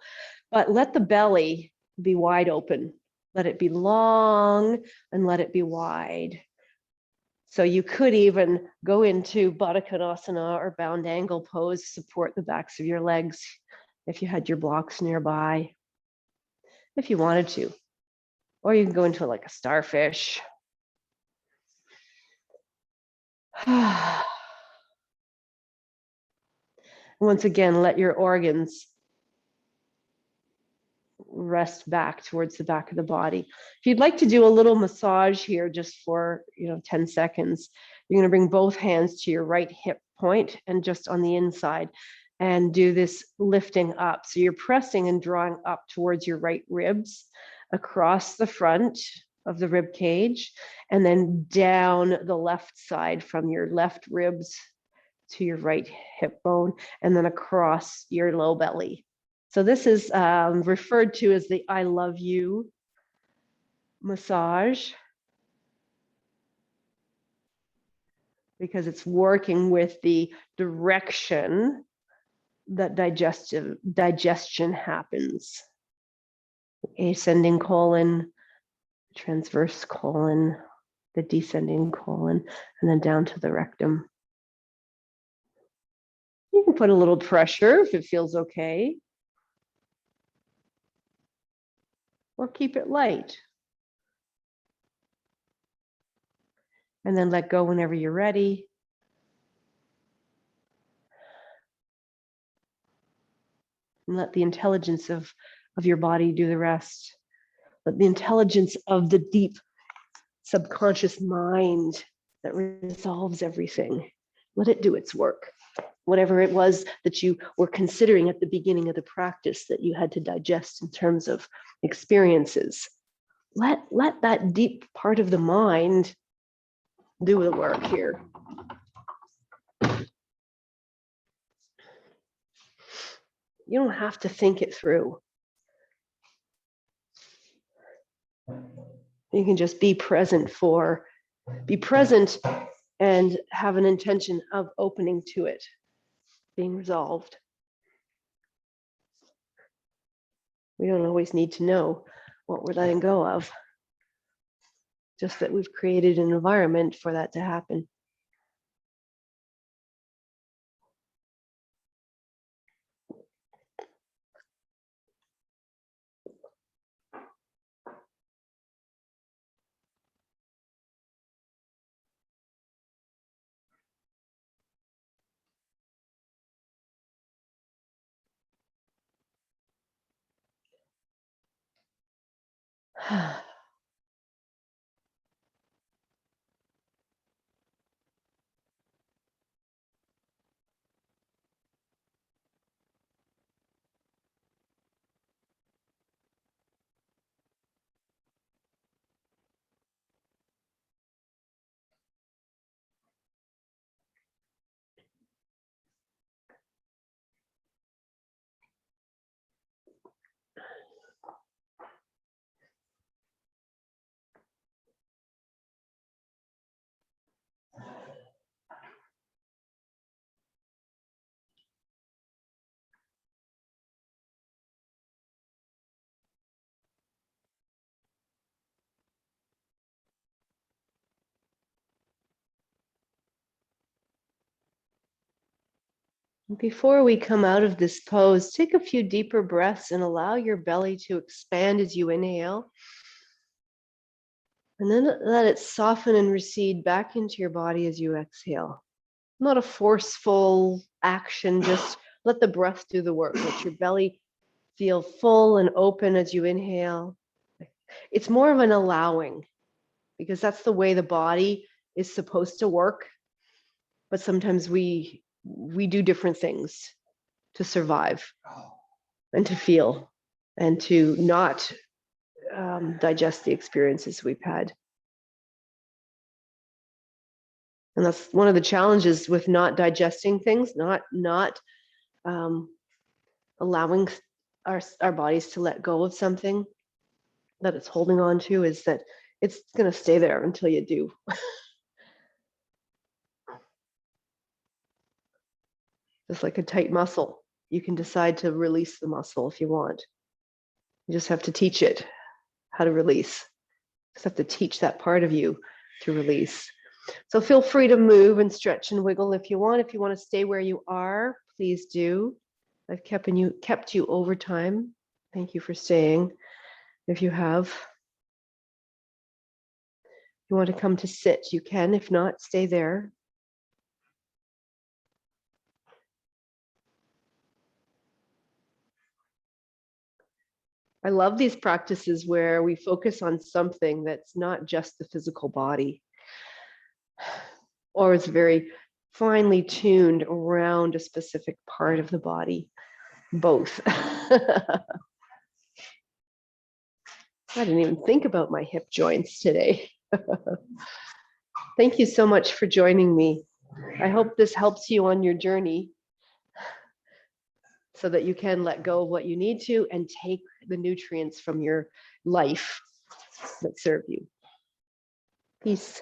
But let the belly be wide open. Let it be long and let it be wide. So you could even go into Baddha Konasana or bound angle pose, support the backs of your legs if you had your blocks nearby, if you wanted to. Or you can go into like a starfish. Once again, let your organs rest back towards the back of the body. If you'd like to do a little massage here just for 10 seconds, you're going to bring both hands to your right hip point and just on the inside and do this lifting up. So you're pressing and drawing up towards your right ribs, across the front of the rib cage, and then down the left side from your left ribs to your right hip bone, and then across your low belly. So this is referred to as the I love you massage. because it's working with the direction that digestion happens. Ascending colon, transverse colon, the descending colon, and then down to the rectum. You can put a little pressure if it feels okay, or keep it light. And then let go whenever you're ready. And let the intelligence of your body do the rest. Let the intelligence of the deep subconscious mind that resolves everything, let it do its work. Whatever it was that you were considering at the beginning of the practice that you had to digest in terms of experiences, let that deep part of the mind do the work here. You don't have to think it through. You can just be present and have an intention of opening to it, being resolved. We don't always need to know what we're letting go of, just that we've created an environment for that to happen. Before we come out of this pose, take a few deeper breaths and allow your belly to expand as you inhale. And then let it soften and recede back into your body as you exhale. Not a forceful action, just let the breath do the work. Let your belly feel full and open as you inhale. It's more of an allowing, because that's the way the body is supposed to work. But sometimes we do different things to survive and to feel and to not digest the experiences we've had. And that's one of the challenges with not digesting things, not allowing our bodies to let go of something that it's holding on to, is that it's going to stay there until you do. Just like a tight muscle, you can decide to release the muscle if you want. You just have to teach it how to release. You just have to teach that part of you to release. So feel free to move and stretch and wiggle if you want. If you want to stay where you are, please do. I've kept you over time. Thank you for staying. If you have, if you want to come to sit, you can. If not, stay there. I love these practices where we focus on something that's not just the physical body, or is very finely tuned around a specific part of the body. Both. I didn't even think about my hip joints today. Thank you so much for joining me. I hope this helps you on your journey so that you can let go of what you need to and take the nutrients from your life that serve you. Peace.